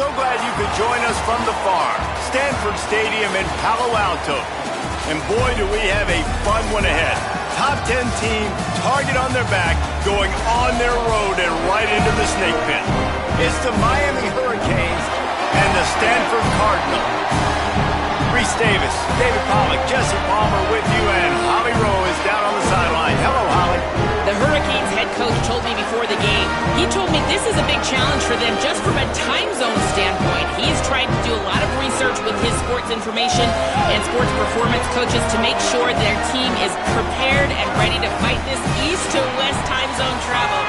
So glad you could join us from the farm, Stanford Stadium in Palo Alto. And boy, do we have a fun one ahead. Top 10 team, target on their back, going on their road and right into the snake pit. It's the Miami Hurricanes and the Stanford Cardinals. Reese Davis, David Pollack, Jesse Palmer with you, and Holly Rowe is down on the sideline. Hello, Holly. The Hurricanes head coach told me before the game, he told me this is a big challenge for them just from a time zone standpoint. He's tried to do a lot of research with his sports information and sports performance coaches to make sure their team is prepared and ready to fight this east to west time zone travel.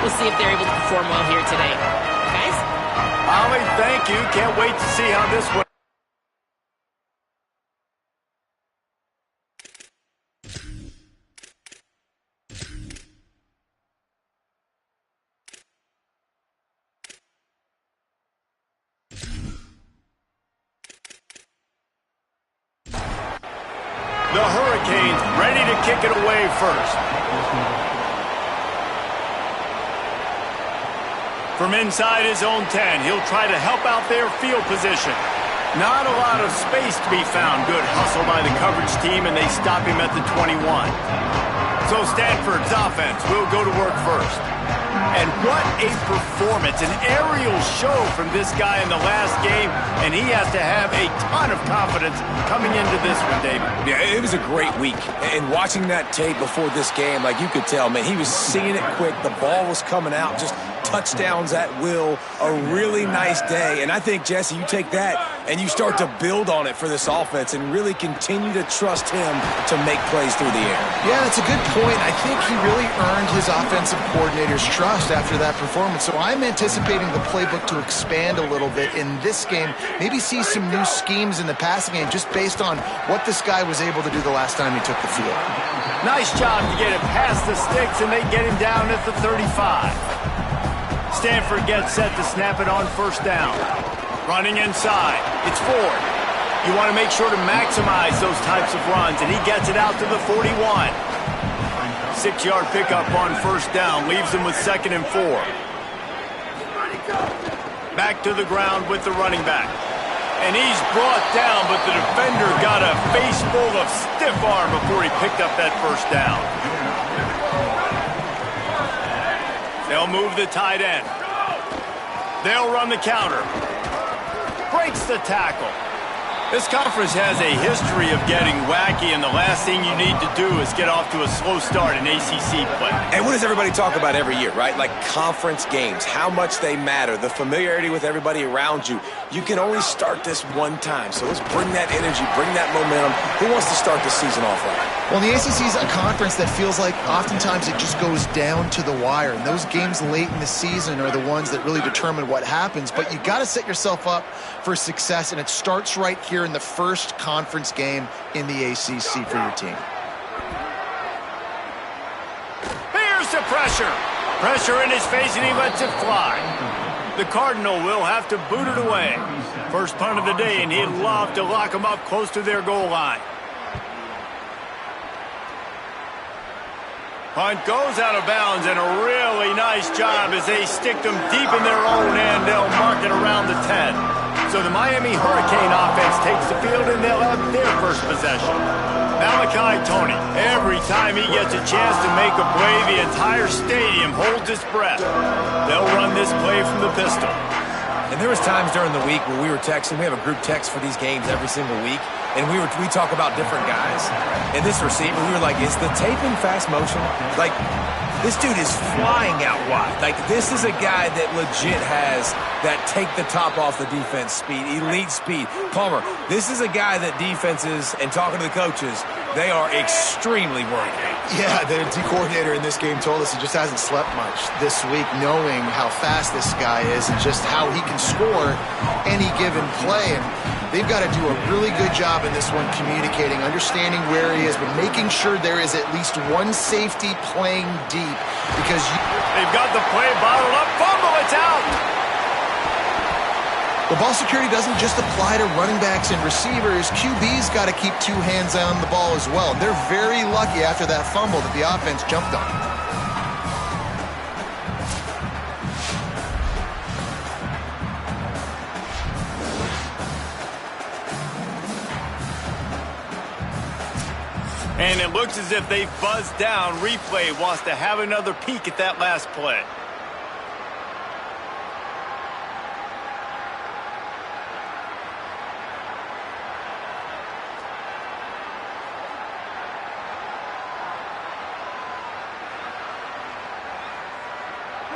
We'll see if they're able to perform well here today. Guys? Holly, thank you. Can't wait to see how this one. The Hurricanes ready to kick it away first. From inside his own 10, he'll try to help out their field position. Not a lot of space to be found. Good hustle by the coverage team, and they stop him at the 21. So Stanford's offense will go to work first. And what a performance, an aerial show from this guy in the last game, and he has to have a ton of confidence coming into this one, David. Yeah, it was a great week. And watching that tape before this game, like you could tell, man, he was seeing it quick. The ball was coming out, just touchdowns at will. A really nice day. And I think, Jesse, you take that and you start to build on it for this offense and really continue to trust him to make plays through the air. Yeah, that's a good point. I think he really earned his offensive coordinator's trust after that performance. So I'm anticipating the playbook to expand a little bit in this game. Maybe see some new schemes in the passing game just based on what this guy was able to do the last time he took the field. Nice job to get it past the sticks, and they get him down at the 35. Stanford gets set to snap it on first down. Running inside. It's Ford. You want to make sure to maximize those types of runs, and he gets it out to the 41. 6-yard pickup on first down. Leaves him with 2nd and 4. Back to the ground with the running back. And he's brought down, but the defender got a face full of stiff arm before he picked up that first down. They'll move the tight end. They'll run the counter. Breaks the tackle. This conference has a history of getting wacky, and the last thing you need to do is get off to a slow start in ACC play. And what does everybody talk about every year, right? Like conference games, how much they matter, the familiarity with everybody around you. You can only start this one time, so let's bring that energy, bring that momentum. Who wants to start the season off right? Well, the ACC is a conference that feels like oftentimes it just goes down to the wire. And those games late in the season are the ones that really determine what happens. But you got to set yourself up for success, and it starts right here in the first conference game in the ACC for your team. Here's the pressure. Pressure in his face, and he lets it fly. The Cardinal will have to boot it away. First punt of the day, and he'd love to lock them up close to their goal line. Punt goes out of bounds, and a really nice job as they stick them deep in their own end. They'll mark it around the 10. So the Miami Hurricane offense takes the field, and they'll have their first possession. Malachi Tony, every time he gets a chance to make a play, the entire stadium holds its breath. They'll run this play from the pistol. And there was times during the week where we were texting. We have a group text for these games every single week. And we talk about different guys. And this receiver, we were like, is the tape in fast motion? Like, this dude is flying out wide. Like, this is a guy that legit has that take the top off the defense speed, elite speed. Palmer, this is a guy that defenses, and talking to the coaches, they are extremely worried about. Yeah, the D coordinator in this game told us he just hasn't slept much this week, knowing how fast this guy is and just how he can score any given play. And they've got to do a really good job in this one communicating, understanding where he is, but making sure there is at least one safety playing deep because they've got the play bottled up. Fumble, it's out. The ball security doesn't just apply to running backs and receivers. QB's got to keep two hands on the ball as well. And they're very lucky after that fumble that the offense jumped on. And it looks as if they buzzed down. Replay wants to have another peek at that last play.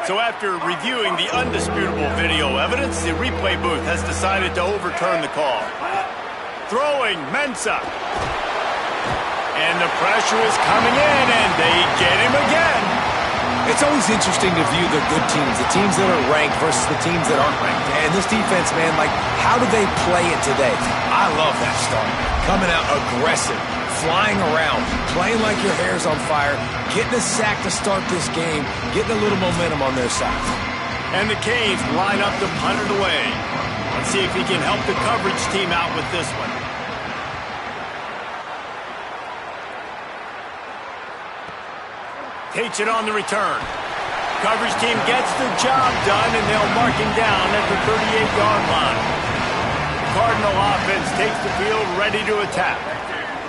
So after reviewing the undisputable video evidence, the replay booth has decided to overturn the call. Throwing Mensah. And the pressure is coming in, and they get him again. It's always interesting to view the good teams, the teams that are ranked versus the teams that aren't ranked. And this defense, man, like, how do they play it today? I love that start. Coming out aggressive, flying around, playing like your hair's on fire, getting a sack to start this game, getting a little momentum on their side. And the Canes line up to punt it away. Let's see if he can help the coverage team out with this one. Takes it on the return. Coverage team gets the job done, and they'll mark him down at the 38-yard line. The Cardinal offense takes the field ready to attack.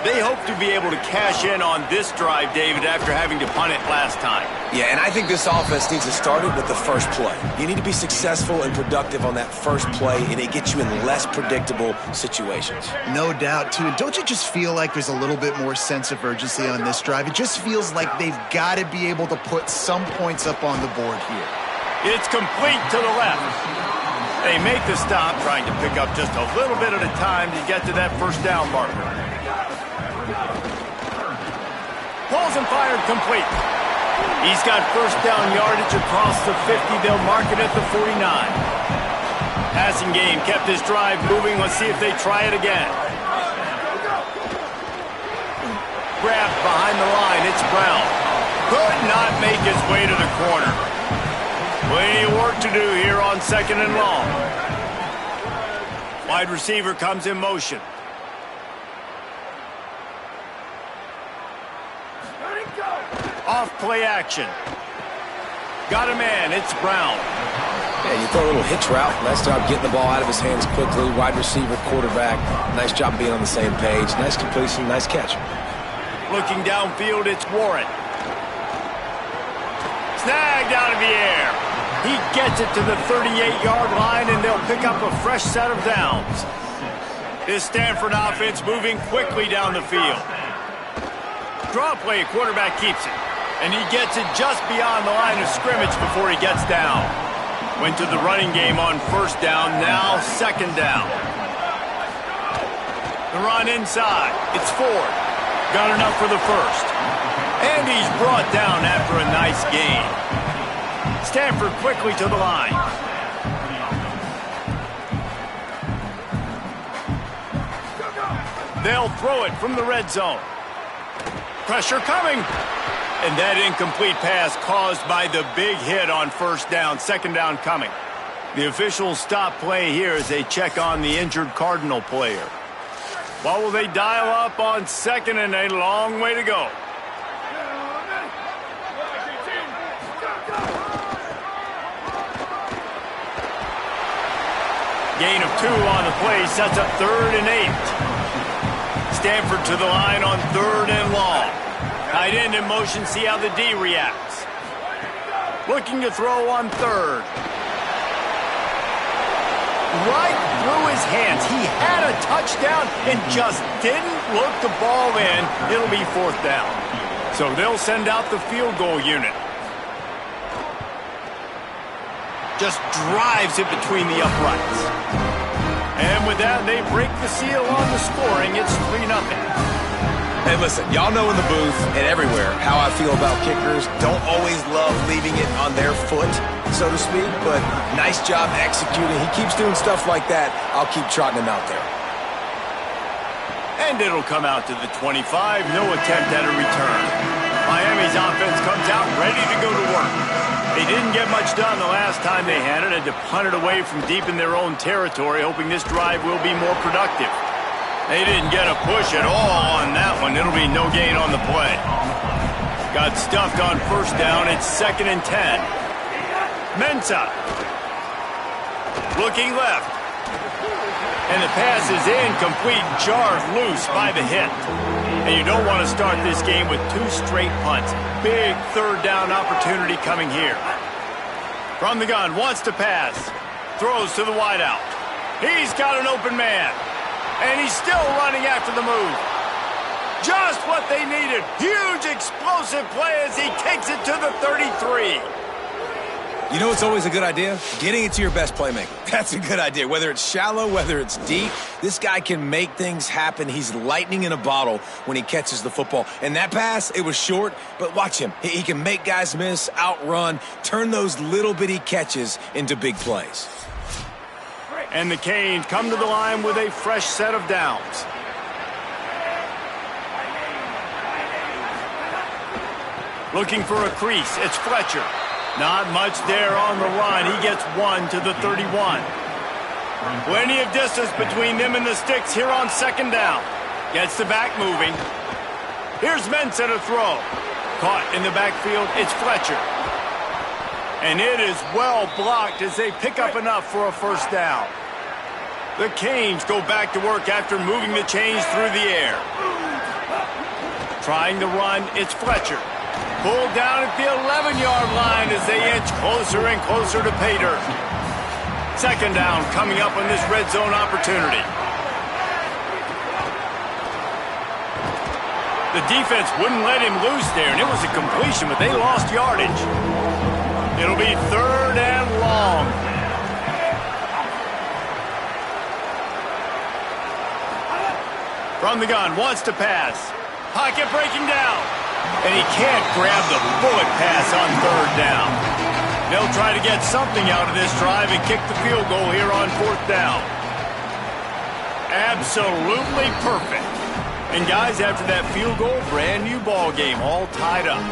They hope to be able to cash in on this drive, David, after having to punt it last time. Yeah, and I think this offense needs to start it with the first play. You need to be successful and productive on that first play, and it gets you in less predictable situations. No doubt, too. Don't you just feel like there's a little bit more sense of urgency on this drive? It just feels like they've got to be able to put some points up on the board here. It's complete to the left. They make the stop, trying to pick up just a little bit at a time to get to that first down marker. Pulls and fired complete. He's got first down yardage across the 50. They'll mark it at the 49. Passing game kept his drive moving. Let's see if they try it again. Grabbed behind the line. It's Brown. Could not make his way to the corner. Plenty of work to do here on second and long. Wide receiver comes in motion. Off play action. Got a man. It's Brown. Yeah, you throw a little hitch route. Nice job getting the ball out of his hands quickly. Wide receiver, quarterback. Nice job being on the same page. Nice completion, nice catch. Looking downfield, it's Warren. Snagged out of the air. He gets it to the 38-yard line, and they'll pick up a fresh set of downs. This Stanford offense moving quickly down the field. Draw play, quarterback keeps it. And he gets it just beyond the line of scrimmage before he gets down. Went to the running game on first down, now second down. The run inside. It's Ford. Got enough for the first. And he's brought down after a nice gain. Stanford quickly to the line. They'll throw it from the red zone. Pressure coming. And that incomplete pass caused by the big hit on first down. Second down coming. The officials stop play here as they check on the injured Cardinal player. What will they dial up on second and a long way to go? Gain of 2 on the play sets up 3rd and 8. Stanford to the line on 3rd and long. Tight end in motion, see how the D reacts. Looking to throw on 3rd. Right through his hands. He had a touchdown and just didn't look the ball in. It'll be 4th down. So they'll send out the field goal unit. Just drives it between the uprights. And with that, they break the seal on the scoring. It's 3-0. Hey, listen, y'all know in the booth and everywhere how I feel about kickers. Don't always love leaving it on their foot, so to speak, but nice job executing. He keeps doing stuff like that. I'll keep trotting him out there. And it'll come out to the 25. No attempt at a return. Miami's offense comes out ready to go to work. They didn't get much done the last time they had it. Had to punt it away from deep in their own territory, hoping this drive will be more productive. They didn't get a push at all on that one. It'll be no gain on the play. Got stuffed on first down. It's 2nd and 10. Mensah. Looking left. And the pass is incomplete, jarred loose by the hit. And you don't want to start this game with 2 straight punts. Big third down opportunity coming here. From the gun, wants to pass. Throws to the wideout. He's got an open man. And he's still running after the move. Just what they needed. Huge explosive play as he takes it to the 33. You know what's always a good idea? Getting it to your best playmaker. That's a good idea. Whether it's shallow, whether it's deep, this guy can make things happen. He's lightning in a bottle when he catches the football. And that pass, it was short, but watch him. He can make guys miss, outrun, turn those little bitty catches into big plays. And the Canes come to the line with a fresh set of downs. Looking for a crease. It's Fletcher. Not much there on the run. He gets 1 to the 31. Plenty of distance between them and the sticks here on second down. Gets the back moving. Here's Mensah to throw. Caught in the backfield. It's Fletcher. And it is well blocked as they pick up enough for a first down. The Canes go back to work after moving the chains through the air. Trying to run. It's Fletcher. Pulled down at the 11-yard line as they inch closer and closer to pay dirt. Second down coming up on this red zone opportunity. The defense wouldn't let him loose there, and it was a completion, but they lost yardage. It'll be third and long. From the gun, wants to pass. Pocket breaking down. And he can't grab the bullet pass on third down. They'll try to get something out of this drive and kick the field goal here on fourth down. Absolutely perfect. And guys, after that field goal, brand new ball game, all tied up.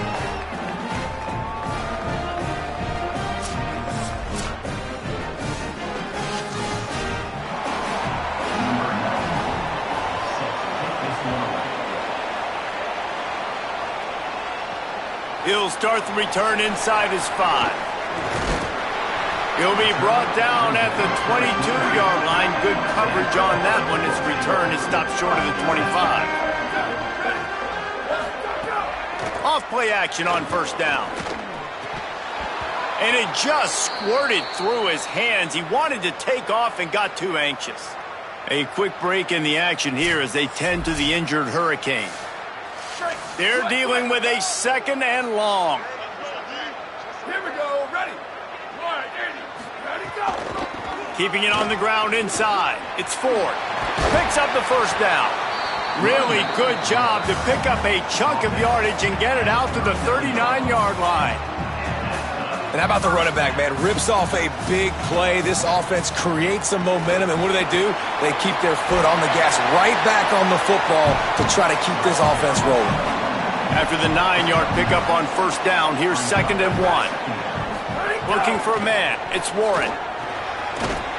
He'll start the return inside his 5. He'll be brought down at the 22-yard line. Good coverage on that one. His return is stopped short of the 25. Off play action on first down. And it just squirted through his hands. He wanted to take off and got too anxious. A quick break in the action here as they tend to the injured Hurricane. They're dealing with a second and long. Here we go. Ready. 180. Ready, go. Keeping it on the ground inside. It's Ford. Picks up the first down. Really good job to pick up a chunk of yardage and get it out to the 39-yard line. And how about the running back, man? Rips off a big play. This offense creates some momentum, and what do? They keep their foot on the gas, right back on the football to try to keep this offense rolling. After the 9-yard pickup on first down, here's second and 1. Looking for a man. It's Warren.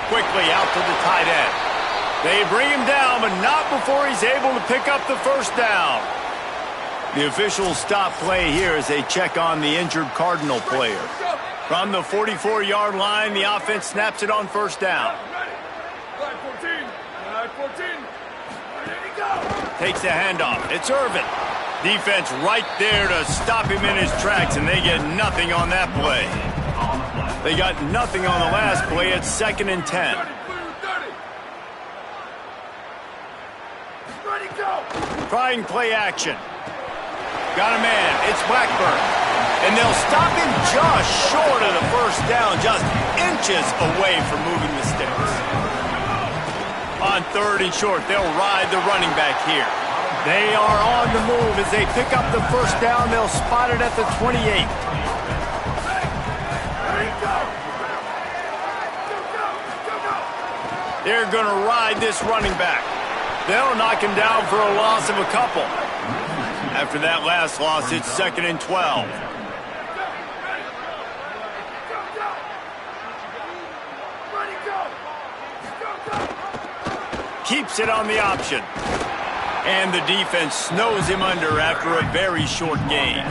Quickly out to the tight end. They bring him down, but not before he's able to pick up the first down. The officials stop play here as they check on the injured Cardinal player. From the 44-yard line, the offense snaps it on first down. Takes the handoff. It's Irvin. Defense right there to stop him in his tracks, and they get nothing on that play. They got nothing on the last play. It's second and 10. Trying play action. Got a man. It's Blackburn. And they'll stop him just short of the first down, just inches away from moving the sticks. On third and short, they'll ride the running back here. They are on the move as they pick up the first down. They'll spot it at the 28. They're going to ride this running back. They'll knock him down for a loss of a couple. After that last loss, it's second and 12. Keeps it on the option. And the defense snows him under after a very short gain.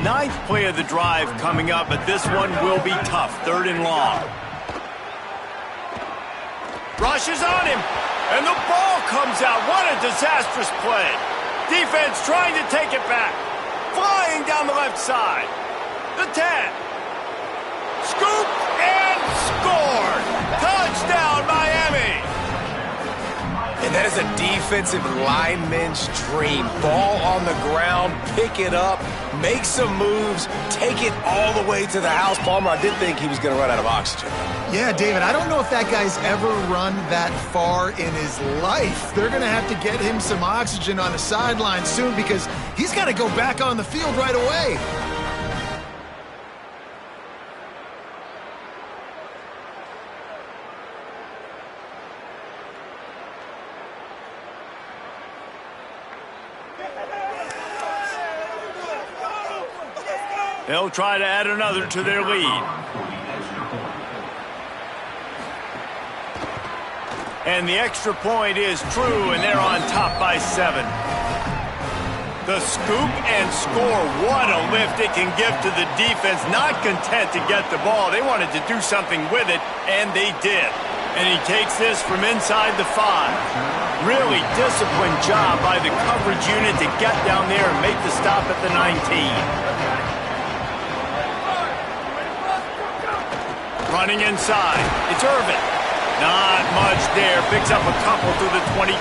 Ninth play of the drive coming up, but this one will be tough. Third and long. Rushes on him, and the ball comes out. What a disastrous play. Defense trying to take it back. Flying down the left side. The 10. Scoop and scored. Touchdown, Miami. And that is a defensive lineman's dream. Ball on the ground, pick it up, make some moves, take it all the way to the house. Palmer, I did think he was going to run out of oxygen. Yeah, David, I don't know if that guy's ever run that far in his life. They're going to have to get him some oxygen on the sideline soon because he's got to go back on the field right away. They'll try to add another to their lead. And the extra point is true, and they're on top by 7. The scoop and score. What a lift it can give to the defense. Not content to get the ball. They wanted to do something with it, and they did. And he takes this from inside the 5. Really disciplined job by the coverage unit to get down there and make the stop at the 19. Running inside. It's Irvin. Not much there. Picks up a couple through the 22.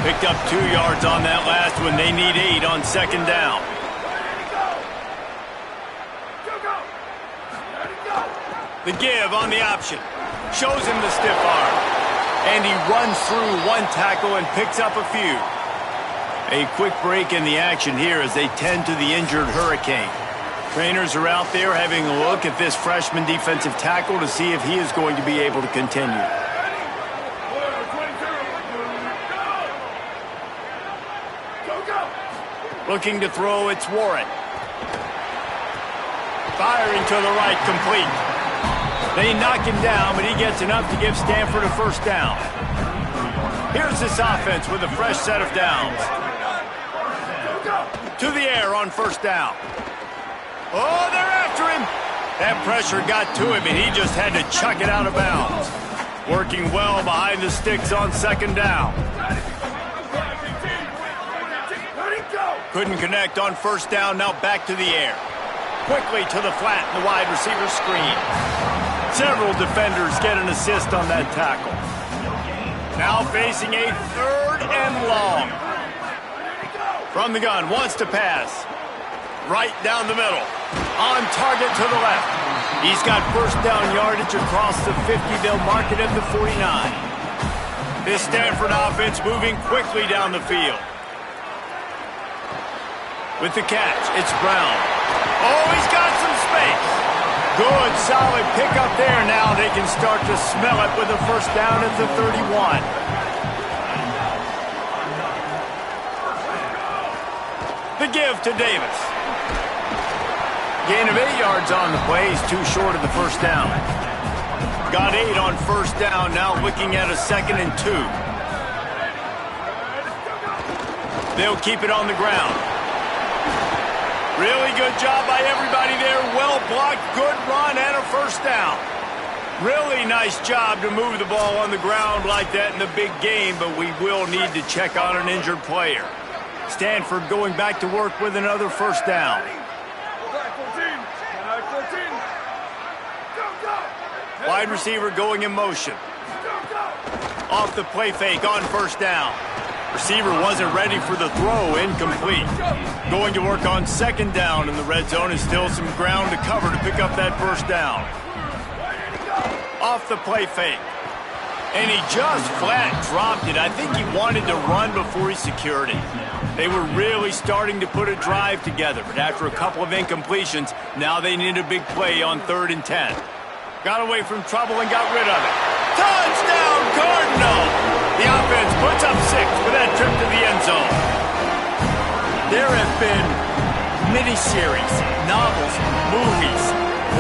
Picked up 2 yards on that last one. They need 8 on second down. The give on the option. Shows him the stiff arm. And he runs through 1 tackle and picks up a few. A quick break in the action here as they tend to the injured Hurricane. Trainers are out there having a look at this freshman defensive tackle to see if he is going to be able to continue. Looking to throw, it's Warren. Firing to the right, complete. They knock him down, but he gets enough to give Stanford a first down. Here's this offense with a fresh set of downs. To the air on first down. Oh, they're after him. That pressure got to him, and he just had to chuck it out of bounds. Working well behind the sticks on second down. Couldn't connect on first down, now back to the air. Quickly to the flat, and the wide receiver screen. Several defenders get an assist on that tackle. Now facing a 3rd and long. From the gun, wants to pass. Right down the middle. On target to the left. He's got first down yardage across the 50. They'll mark it at the 49. This Stanford offense moving quickly down the field. With the catch, it's Brown. Oh, he's got some space. Good, solid pickup there. Now they can start to smell it with a first down at the 31. The give to Davis. Gain of 8 yards on the play. He's too short of the first down. Got 8 on first down. Now looking at a 2nd and 2. They'll keep it on the ground. Really good job by everybody there. Well blocked, good run, and a first down. Really nice job to move the ball on the ground like that in the big game, but we will need to check on an injured player. Stanford going back to work with another first down. Wide receiver going in motion. Off the play fake on first down. Receiver wasn't ready for the throw, incomplete. Going to work on second down in the red zone and still some ground to cover to pick up that first down. Off the play fake. And he just flat dropped it. I think he wanted to run before he secured it. They were really starting to put a drive together, but after a couple of incompletions, now they need a big play on 3rd and 10. Got away from trouble and got rid of it. Touchdown, Cardinal! The offense puts up 6 for that trip to the end zone. There have been miniseries, novels, movies,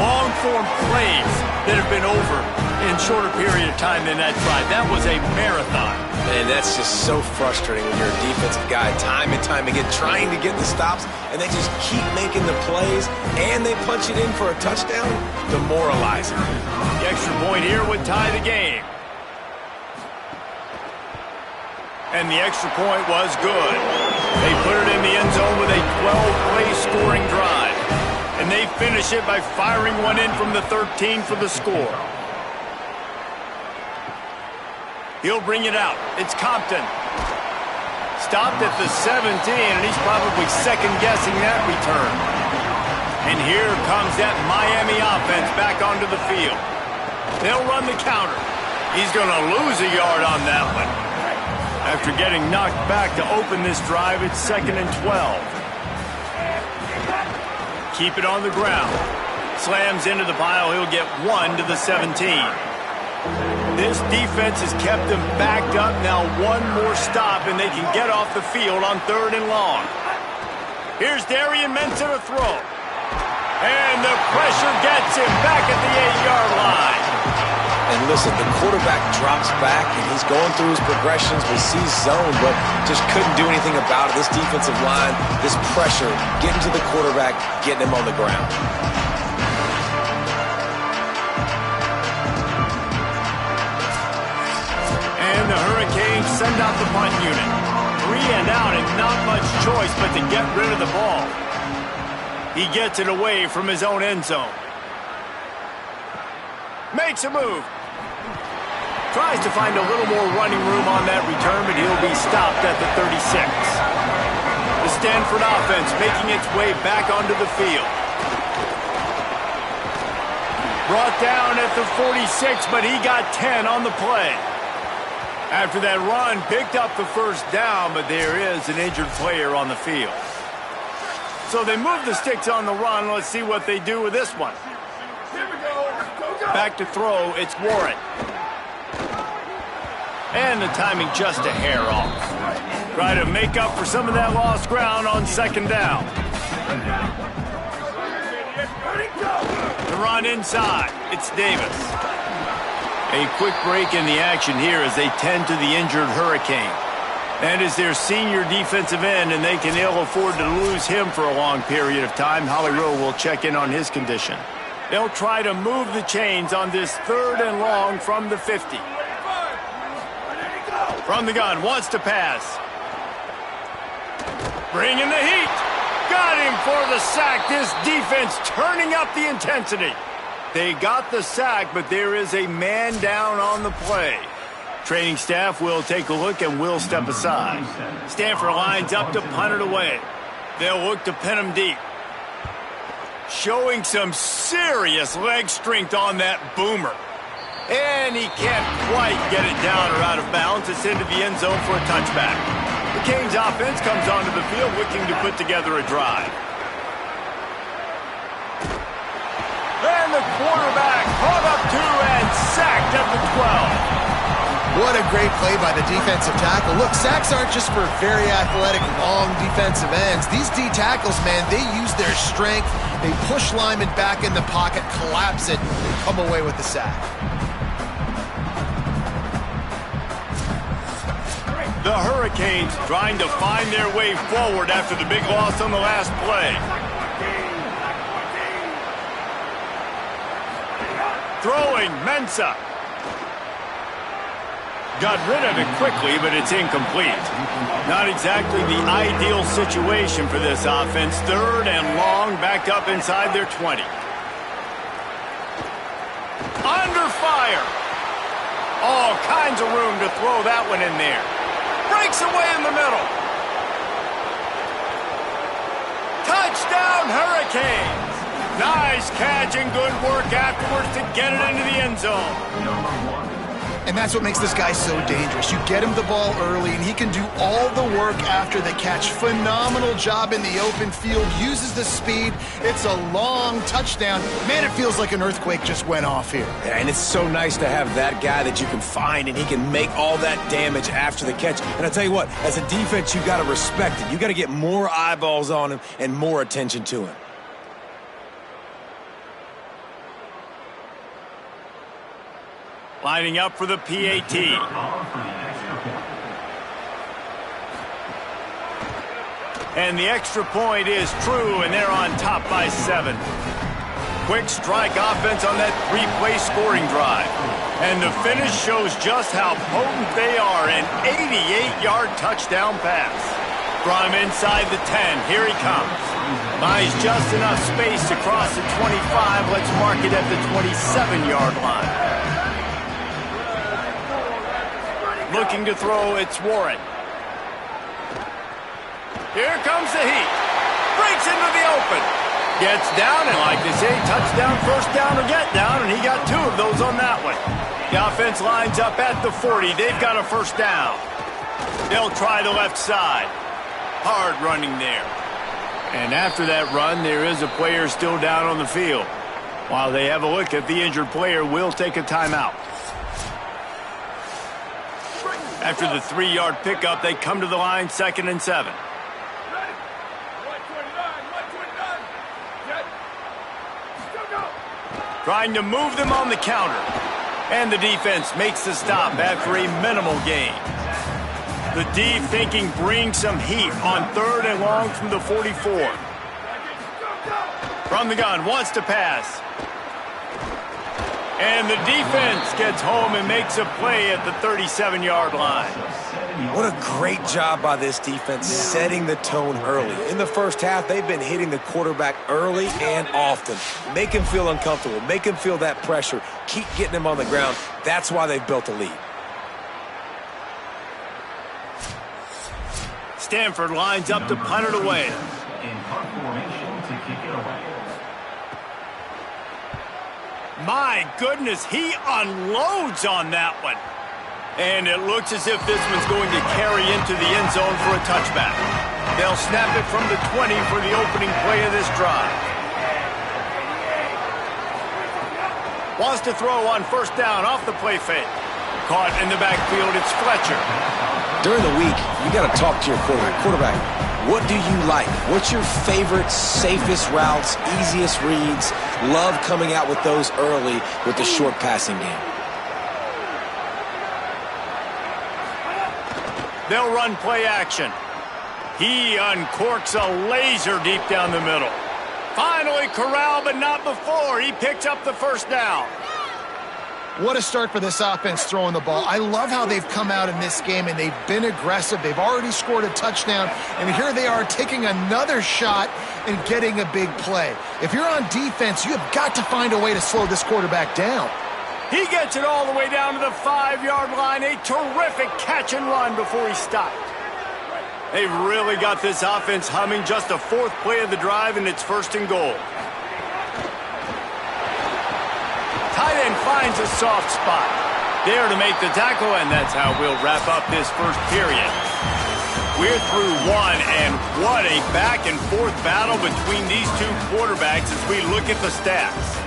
long-form plays that have been over in shorter period of time than that drive. That was a marathon. And that's just so frustrating when you're a defensive guy, time and time again, trying to get the stops, and they just keep making the plays, and they punch it in for a touchdown. Demoralizing. The extra point here would tie the game. And the extra point was good. They put it in the end zone with a 12-play scoring drive. And they finish it by firing one in from the 13 for the score. He'll bring it out. It's Compton. Stopped at the 17, and he's probably second-guessing that return. And here comes that Miami offense back onto the field. They'll run the counter. He's going to lose a yard on that one. After getting knocked back to open this drive, it's 2nd and 12. Keep it on the ground. Slams into the pile. He'll get 1 to the 17. This defense has kept them backed up. Now one more stop, and they can get off the field on 3rd and long. Here's Darian Mensah to throw. And the pressure gets him back at the 8-yard line. And listen, the quarterback drops back, and he's going through his progressions, but sees zone, but just couldn't do anything about it. This defensive line, this pressure, getting to the quarterback, getting him on the ground. And the Hurricanes send out the punt unit. 3 and out, and not much choice but to get rid of the ball. He gets it away from his own end zone. Makes a move. Tries to find a little more running room on that return, but he'll be stopped at the 36. The Stanford offense making its way back onto the field. Brought down at the 46, but he got 10 on the play. After that run, picked up the first down, but there is an injured player on the field. So they move the sticks on the run. Let's see what they do with this one. Here we go. Go. Back to throw, it's Warren. And the timing just a hair off. Try to make up for some of that lost ground on 2nd down. The run inside, it's Davis. A quick break in the action here as they tend to the injured Hurricane. And as their senior defensive end, and they can ill afford to lose him for a long period of time, Holly Rowe will check in on his condition. They'll try to move the chains on this 3rd and long from the 50. From the gun, wants to pass. Bringing the heat. Got him for the sack. This defense turning up the intensity. They got the sack, but there is a man down on the play. Training staff will take a look and will step aside. Stanford lines up to punt it away. They'll look to pin him deep. Showing some serious leg strength on that boomer. And he can't quite get it down or out of bounds. It's into the end zone for a touchback. The Canes offense comes onto the field looking to put together a drive. And the quarterback caught up to and sacked at the 12. What a great play by the defensive tackle. Look, sacks aren't just for very athletic, long defensive ends. These D tackles, man, they use their strength. They push linemen back in the pocket, collapse it, and come away with the sack. The Hurricanes trying to find their way forward after the big loss on the last play. Throwing, Mensah. Got rid of it quickly, but it's incomplete. Not exactly the ideal situation for this offense. 3rd and long, backed up inside their 20. Under fire. All kinds of room to throw that one in there. Breaks away in the middle. Touchdown, Hurricanes. Nice catch and good work afterwards to get it into the end zone. And that's what makes this guy so dangerous. You get him the ball early, and he can do all the work after the catch. Phenomenal job in the open field. Uses the speed. It's a long touchdown. Man, it feels like an earthquake just went off here. Yeah, and it's so nice to have that guy that you can find, and he can make all that damage after the catch. And I tell you what, as a defense, you got to respect it. You got to get more eyeballs on him and more attention to him. Lining up for the PAT. And the extra point is true, and they're on top by 7. Quick strike offense on that 3-play scoring drive. And the finish shows just how potent they are. An 88-yard touchdown pass. From inside the 10, here he comes. Buys just enough space to cross the 25. Let's mark it at the 27-yard line. Looking to throw, it's Warren. Here comes the heat. Breaks into the open. Gets down, and like they say, touchdown, first down, or get down, and he got 2 of those on that one. The offense lines up at the 40. They've got a first down. They'll try the left side. Hard running there. And after that run, there is a player still down on the field. While they have a look at the injured player, we'll take a timeout. After the 3-yard pickup, they come to the line, 2nd and 7. Trying to move them on the counter. And the defense makes the stop after a minimal gain. The D thinking bring some heat on 3rd and long from the 44. From the gun, wants to pass. And the defense gets home and makes a play at the 37-yard line. What a great job by this defense setting the tone early. In the first half, they've been hitting the quarterback early and often. Make him feel uncomfortable. Make him feel that pressure. Keep getting him on the ground. That's why they've built a lead. Stanford lines up to punt it away. My goodness, he unloads on that one. And it looks as if this one's going to carry into the end zone for a touchback. They'll snap it from the 20 for the opening play of this drive. Wants to throw on first down off the play fake. Caught in the backfield, it's Fletcher. During the week, you got to talk to your quarterback. Quarterback, what do you like? What's your favorite, safest routes, easiest reads? Love coming out with those early with the short passing game. They'll run play action. He uncorks a laser deep down the middle. Finally corralled, but not before. He picks up the first down. What a start for this offense throwing the ball. I love how they've come out in this game, and they've been aggressive. They've already scored a touchdown, and here they are taking another shot and getting a big play. If you're on defense, you have got to find a way to slow this quarterback down. He gets it all the way down to the 5-yard line. A terrific catch and run before he stopped. They've really got this offense humming. Just a 4th play of the drive, and it's 1st and goal. Tight end finds a soft spot. There to make the tackle, and that's how we'll wrap up this first period. We're through one, and what a back-and-forth battle between these two quarterbacks as we look at the stats.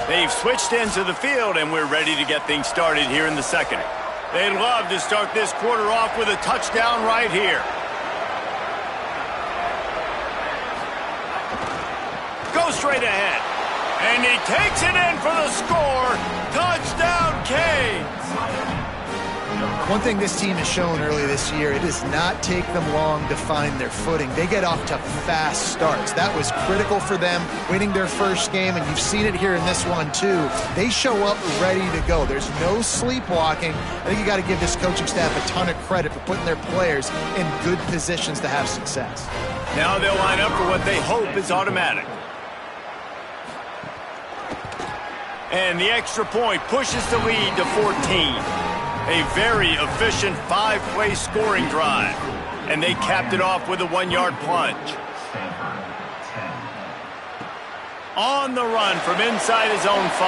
They've switched into the field, and we're ready to get things started here in the second. They'd love to start this quarter off with a touchdown right here. Go straight ahead. And he takes it in for the score. Touchdown, Canes. One thing this team has shown early this year, it does not take them long to find their footing. They get off to fast starts. That was critical for them winning their first game, and you've seen it here in this one too. They show up ready to go. There's no sleepwalking. I think you got to give this coaching staff a ton of credit for putting their players in good positions to have success. Now they'll line up for what they hope is automatic. And the extra point pushes the lead to 14. A very efficient 5-play scoring drive. And they capped it off with a 1-yard plunge. On the run from inside his own 5.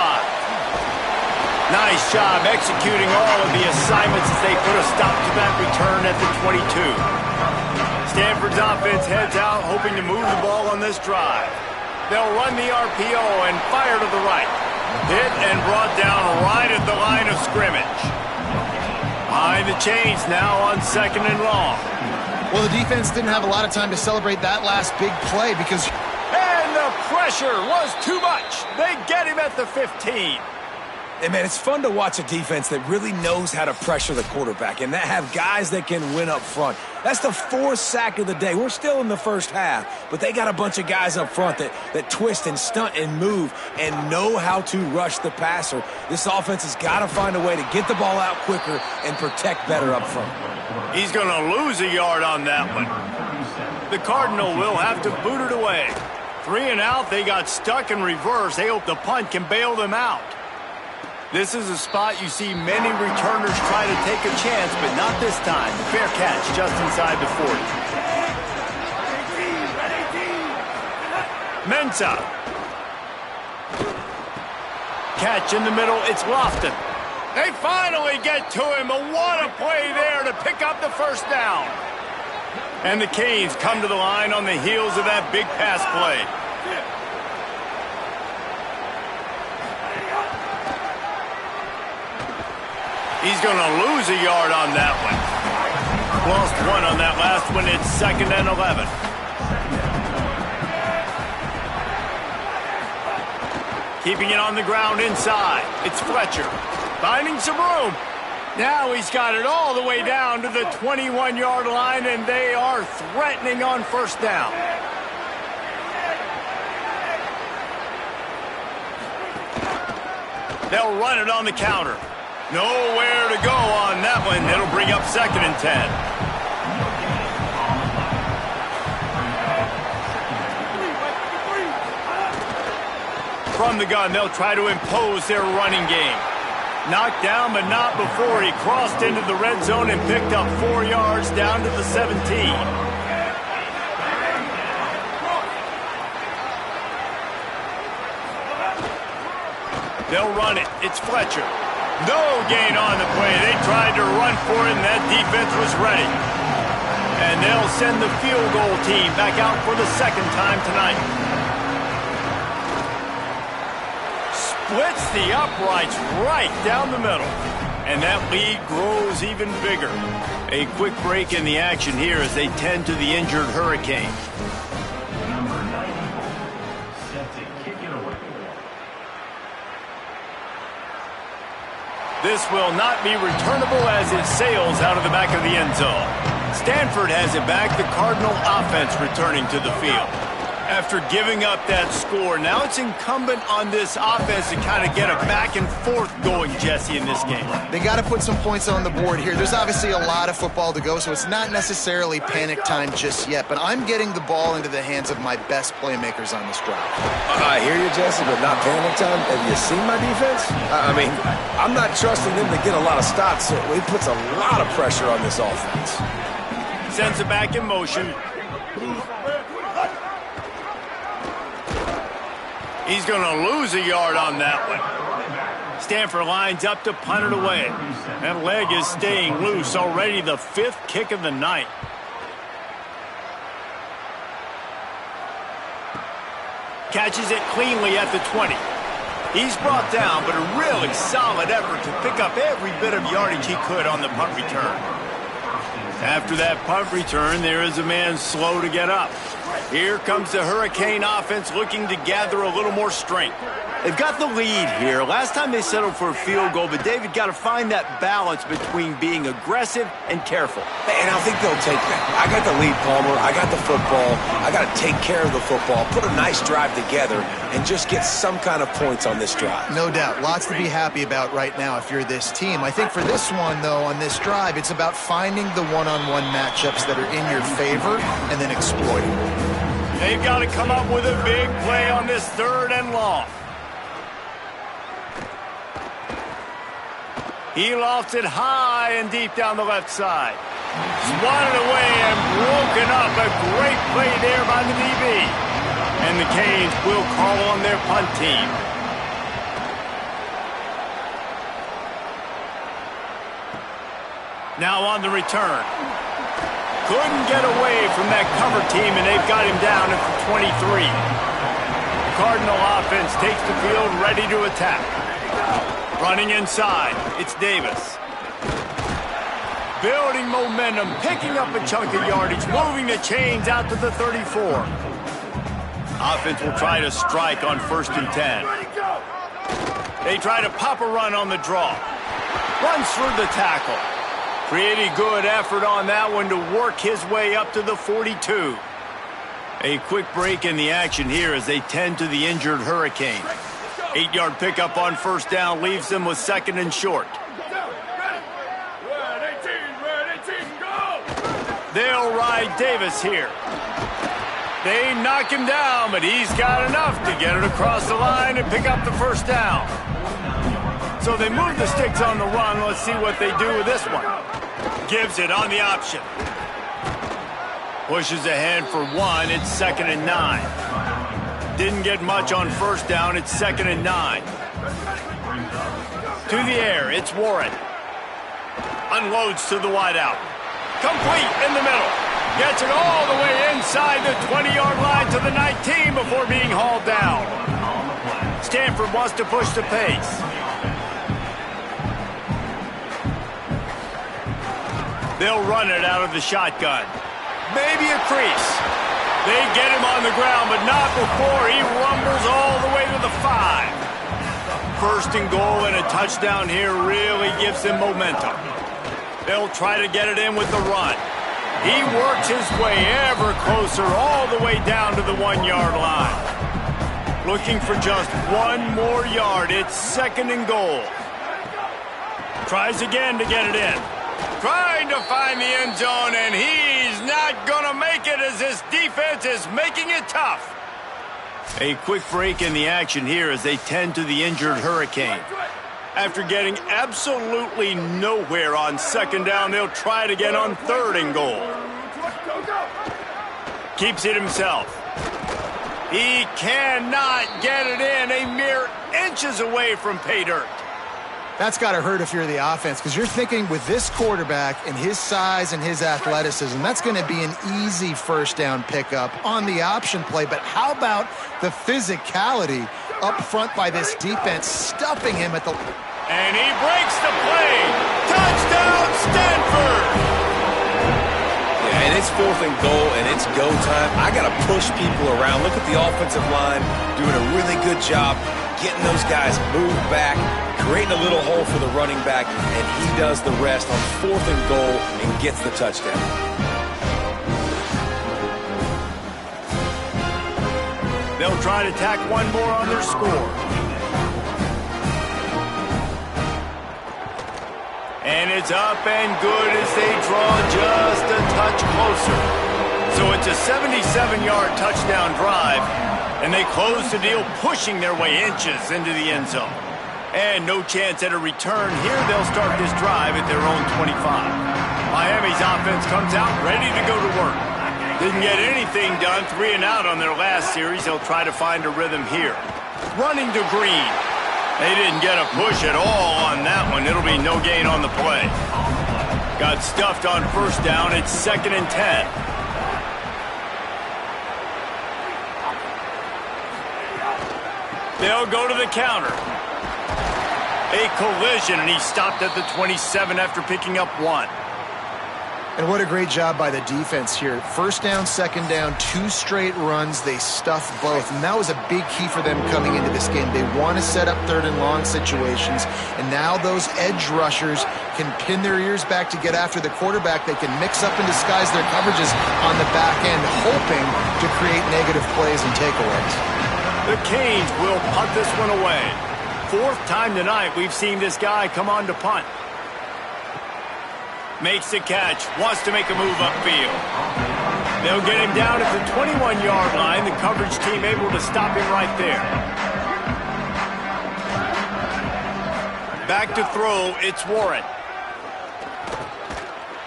Nice job executing all of the assignments as they put a stop to that return at the 22. Stanford's offense heads out hoping to move the ball on this drive. They'll run the RPO and fire to the right. Hit and brought down right at the line of scrimmage. Behind the chains now on 2nd and long. Well, the defense didn't have a lot of time to celebrate that last big play because... And the pressure was too much. They get him at the 15. And, man, it's fun to watch a defense that really knows how to pressure the quarterback and that have guys that can win up front. That's the 4th sack of the day. We're still in the first half, but they got a bunch of guys up front that twist and stunt and move and know how to rush the passer. This offense has got to find a way to get the ball out quicker and protect better up front. He's going to lose a yard on that one. The Cardinal will have to boot it away. 3 and out, they got stuck in reverse. They hope the punt can bail them out. This is a spot you see many returners try to take a chance, but not this time. Fair catch just inside the 40. Mensah. Catch in the middle, it's Lofton. They finally get to him, but what a play there to pick up the first down. And the Canes come to the line on the heels of that big pass play. He's going to lose a yard on that one. Lost 1 on that last one. It's 2nd and 11. Keeping it on the ground inside. It's Fletcher. Finding some room. Now he's got it all the way down to the 21-yard line, and they are threatening on first down. They'll run it on the counter. Nowhere to go on that one. It'll bring up 2nd and 10. From the gun, they'll try to impose their running game. Knocked down, but not before he crossed into the red zone and picked up 4 yards down to the 17. They'll run it. It's Fletcher. No gain on the play. They tried to run for it, and that defense was ready. And they'll send the field goal team back out for the 2nd time tonight. Splits the uprights right down the middle. And that lead grows even bigger. A quick break in the action here as they tend to the injured Hurricane. This will not be returnable as it sails out of the back of the end zone. Stanford has it back. The Cardinal offense returning to the field. After giving up that score, now it's incumbent on this offense to kind of get a back and forth going, Jesse, in this game. They got to put some points on the board here. There's obviously a lot of football to go, so it's not necessarily panic time just yet, but I'm getting the ball into the hands of my best playmakers on this drive. I hear you, Jesse, but not panic time. Have you seen my defense? I mean, I'm not trusting them to get a lot of stops, so it puts a lot of pressure on this offense. Sends it back in motion. He's going to lose a yard on that one. Stanford lines up to punt it away. That leg is staying loose. Already the 5th kick of the night. Catches it cleanly at the 20. He's brought down, but a really solid effort to pick up every bit of yardage he could on the punt return. After that punt return, there is a man slow to get up. Here comes the Hurricane offense looking to gather a little more strength. They've got the lead here. Last time they settled for a field goal, but David got to find that balance between being aggressive and careful. And I think they'll take that. I got the lead, Palmer. I got the football. I got to take care of the football, put a nice drive together, and just get some kind of points on this drive. No doubt. Lots to be happy about right now if you're this team. I think for this one, though, on this drive, it's about finding the one-on-one matchups that are in your favor and then exploiting them. They've got to come up with a big play on this 3rd and long. He lofts it high and deep down the left side. Swatted away and broken up. A great play there by the DB. And the Canes will call on their punt team. Now on the return. Couldn't get away from that cover team, and they've got him down at the 23. The Cardinal offense takes the field ready to attack. Running inside, it's Davis. Building momentum, picking up a chunk of yardage, moving the chains out to the 34. Offense will try to strike on 1st and 10. They try to pop a run on the draw. Runs through the tackle. Pretty good effort on that one to work his way up to the 42. A quick break in the action here as they tend to the injured Hurricane. 8-yard pickup on first down leaves them with second and short. They'll ride Davis here. They knock him down, but he's got enough to get it across the line and pick up the first down. So they move the sticks on the run. Let's see what they do with this one. Gives it on the option. Pushes ahead for one. It's 2nd and 9. Didn't get much on first down. It's 2nd and 9. To the air. It's Warren. Unloads to the wideout. Complete in the middle. Gets it all the way inside the 20-yard line to the 19 before being hauled down. Stanford wants to push the pace. They'll run it out of the shotgun. Maybe a crease. They get him on the ground, but not before he rumbles all the way to the 5. 1st and goal and a touchdown here really gives them momentum. They'll try to get it in with the run. He works his way ever closer all the way down to the 1-yard line. Looking for just one more yard. It's 2nd and goal. Tries again to get it in. Trying to find the end zone, and he's not going to make it as this defense is making it tough. A quick break in the action here as they tend to the injured Hurricane. After getting absolutely nowhere on 2nd down, they'll try it again on 3rd and goal. Keeps it himself. He cannot get it in, a mere inches away from pay dirt. That's got to hurt if you're the offense, because you're thinking with this quarterback and his size and his athleticism, that's going to be an easy first down pickup on the option play. But how about the physicality up front by this defense, stuffing him at the... And he breaks the play. Touchdown, Stanford! Yeah, and it's 4th and goal, and it's go time. I got to push people around. Look at the offensive line doing a really good job getting those guys moved back, creating a little hole for the running back, and he does the rest on 4th and goal and gets the touchdown. They'll try to tack one more on their score. And it's up and good as they draw just a touch closer. So it's a 77-yard touchdown drive, and they close the deal, pushing their way inches into the end zone. And no chance at a return here. They'll start this drive at their own 25. Miami's offense comes out ready to go to work. Didn't get anything done, 3 and out on their last series. They'll try to find a rhythm here. Running to Green. They didn't get a push at all on that one. It'll be no gain on the play. Got stuffed on first down. It's 2nd and 10. They'll go to the counter. A collision, and he stopped at the 27 after picking up 1. And what a great job by the defense here. First down, second down, 2 straight runs. They stuffed both, and that was a big key for them coming into this game. They want to set up 3rd and long situations, and now those edge rushers can pin their ears back to get after the quarterback. They can mix up and disguise their coverages on the back end, hoping to create negative plays and takeaways. The Canes will punt this one away. 4th time tonight we've seen this guy come on to punt. Makes the catch, wants to make a move upfield. They'll get him down at the 21-yard line. The coverage team able to stop him right there. Back to throw, it's Warren.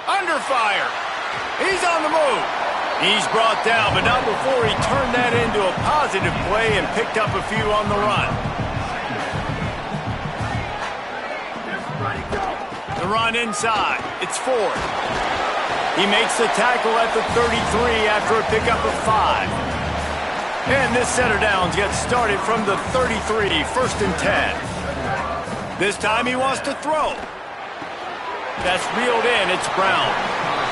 Under fire. He's on the move. He's brought down, but not before he turned that into a positive play and picked up a few on the run. The run inside. It's Ford. He makes the tackle at the 33 after a pickup of 5. And this set of downs gets started from the 33, 1st and 10. This time he wants to throw. That's reeled in. It's Brown.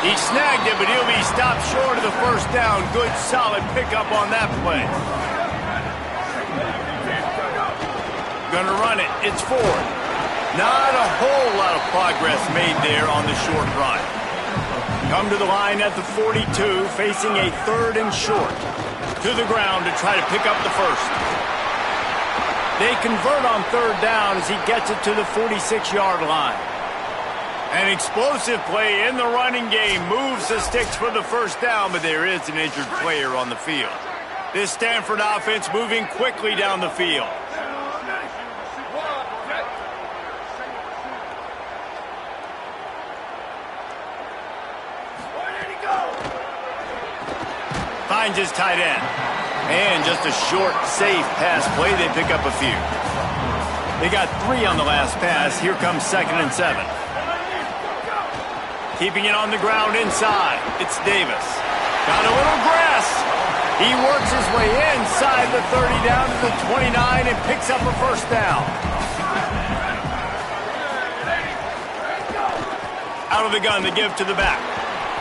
He snagged it, but he'll be stopped short of the first down. Good, solid pickup on that play. Gonna run it. It's fourth. Not a whole lot of progress made there on the short run. Come to the line at the 42, facing a third and short. To the ground to try to pick up the first. They convert on third down as he gets it to the 46-yard line. An explosive play in the running game moves the sticks for the first down, but there is an injured player on the field. This Stanford offense moving quickly down the field. Finds his tight end. And just a short, safe pass play. They pick up a few. They got 3 on the last pass. Here comes 2nd and 7. Keeping it on the ground inside. It's Davis. Got a little grass. He works his way inside the 30 down to the 29 and picks up a first down. Out of the gun, they give to the back.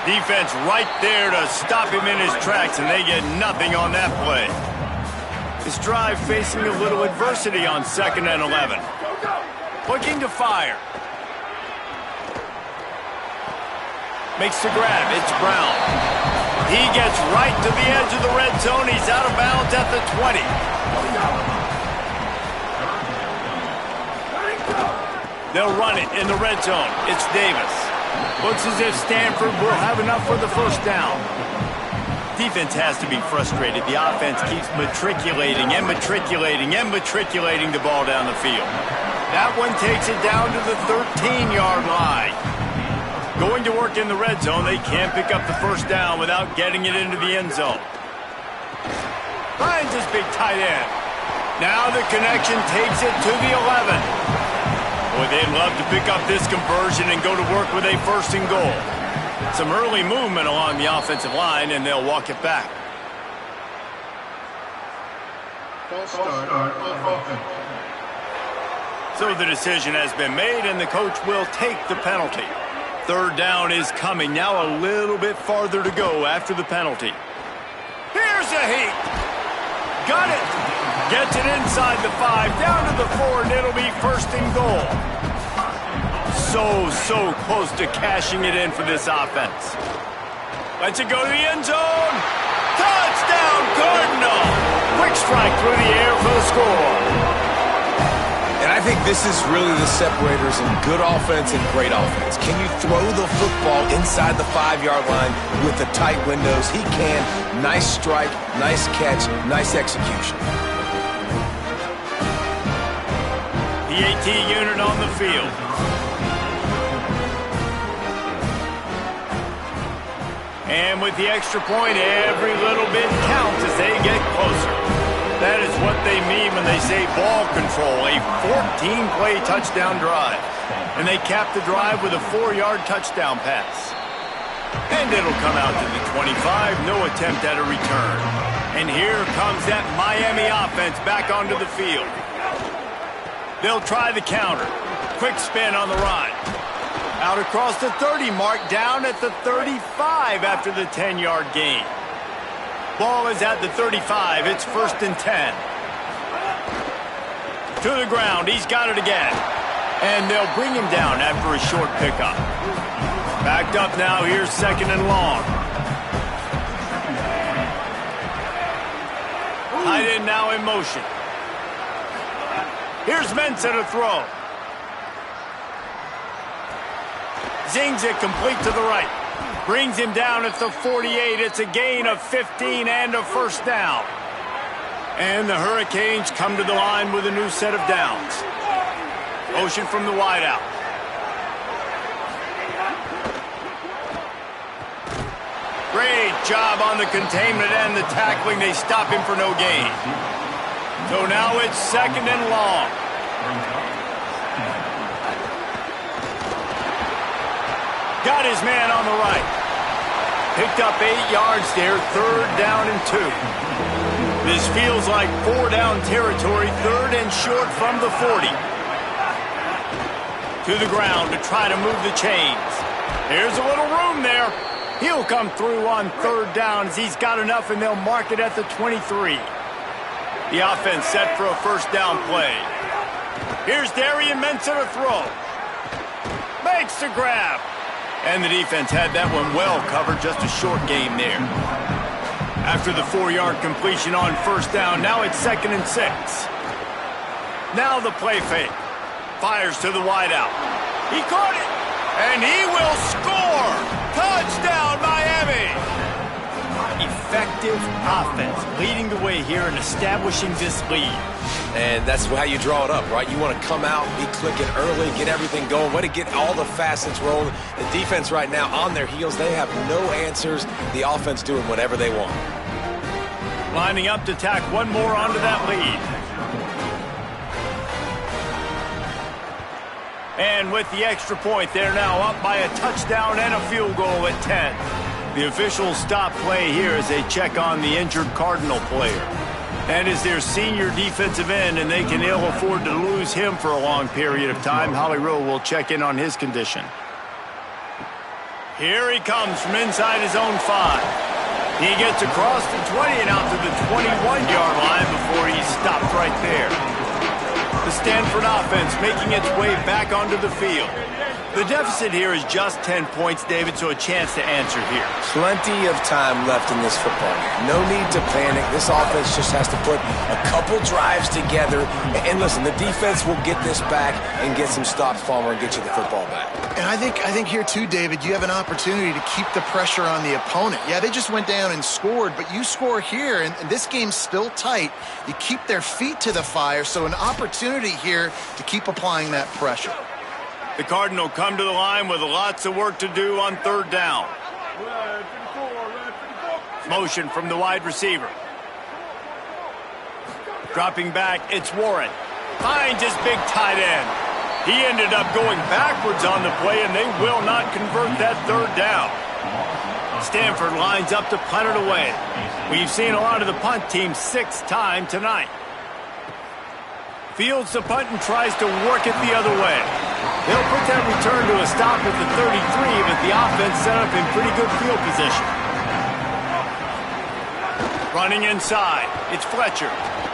Defense right there to stop him in his tracks, and they get nothing on that play. This drive facing a little adversity on 2nd and 11. Looking to fire. Makes the grab. It's Brown. He gets right to the edge of the red zone. He's out of bounds at the 20. They'll run it in the red zone. It's Davis. Looks as if Stanford will have enough for the first down. Defense has to be frustrated. The offense keeps matriculating and matriculating and matriculating the ball down the field. That one takes it down to the 13-yard line. Going to work in the red zone, they can't pick up the first down without getting it into the end zone. Finds his big tight end. Now the connection takes it to the 11. Boy, they'd love to pick up this conversion and go to work with a 1st and goal. Some early movement along the offensive line, and they'll walk it back. So the decision has been made, and the coach will take the penalty. 3rd down is coming. Now a little bit farther to go after the penalty. Here's a heat. Got it. Gets it inside the 5, down to the 4, and it'll be 1st and goal. So close to cashing it in for this offense. Lets it go to the end zone. Touchdown, Cardinal. Quick strike through the air for the score. And I think this is really the separators in good offense and great offense. Can you throw the football inside the 5-yard line with the tight windows? He can. Nice strike, nice catch, nice execution. The AT unit on the field. And with the extra point, every little bit counts as they get closer. That is what they mean when they say ball control, a 14-play touchdown drive. And they cap the drive with a 4-yard touchdown pass. And it'll come out to the 25, no attempt at a return. And here comes that Miami offense back onto the field. They'll try the counter. Quick spin on the run. Out across the 30 mark, down at the 35 after the 10-yard gain. Ball is at the 35. It's 1st and 10. To the ground. He's got it again. And they'll bring him down after a short pickup. Backed up now. Here's 2nd and long. Tight end now in motion. Here's Mensah to throw. Zings it complete to the right. Brings him down at the 48. It's a gain of 15 and a 1st down. And the Hurricanes come to the line with a new set of downs. Motion from the wideout. Great job on the containment and the tackling. They stop him for no gain. So now it's 2nd and long. Got his man on the right. Picked up 8 yards there, 3rd down and 2. This feels like 4-down territory, 3rd and short from the 40. To the ground to try to move the chains. There's a little room there. He'll come through on 3rd down as he's got enough, and they'll mark it at the 23. The offense set for a 1st down play. Here's Darian Mensah to throw. Makes the grab. And the defense had that one well covered, just a short game there. After the 4-yard completion on first down, now it's 2nd and 6. Now the play fake. Fires to the wideout. He caught it. And he will score. Touchdown, Miami. Effective offense, leading the way here and establishing this lead. And that's how you draw it up, right? You want to come out, be clicking early, get everything going, way to get all the facets rolling. The defense right now on their heels, they have no answers. The offense doing whatever they want. Lining up to tack one more onto that lead. And with the extra point, they're now up by a touchdown and a field goal at 10. The officials stop play here as they check on the injured Cardinal player. And as their senior defensive end, and they can ill afford to lose him for a long period of time, Holly Rowe will check in on his condition. Here he comes from inside his own 5. He gets across the 20 and out to the 21-yard line before he's stopped right there. The Stanford offense making its way back onto the field. The deficit here is just 10 points, David, so a chance to answer here. Plenty of time left in this football game. No need to panic. This offense just has to put a couple drives together. And listen, the defense will get this back and get some stops, Palmer, and get you the football back. And I think here too, David, you have an opportunity to keep the pressure on the opponent. Yeah, they just went down and scored, but you score here, and this game's still tight. You keep their feet to the fire, so an opportunity here to keep applying that pressure. The Cardinal come to the line with lots of work to do on 3rd down. Motion from the wide receiver. Dropping back, it's Warren. Finds his big tight end. He ended up going backwards on the play, and they will not convert that 3rd down. Stanford lines up to punt it away. We've seen a lot of the punt team 6th time tonight. Fields the punt and tries to work it the other way. They'll put that return to a stop at the 33, but the offense set up in pretty good field position. Running inside, it's Fletcher.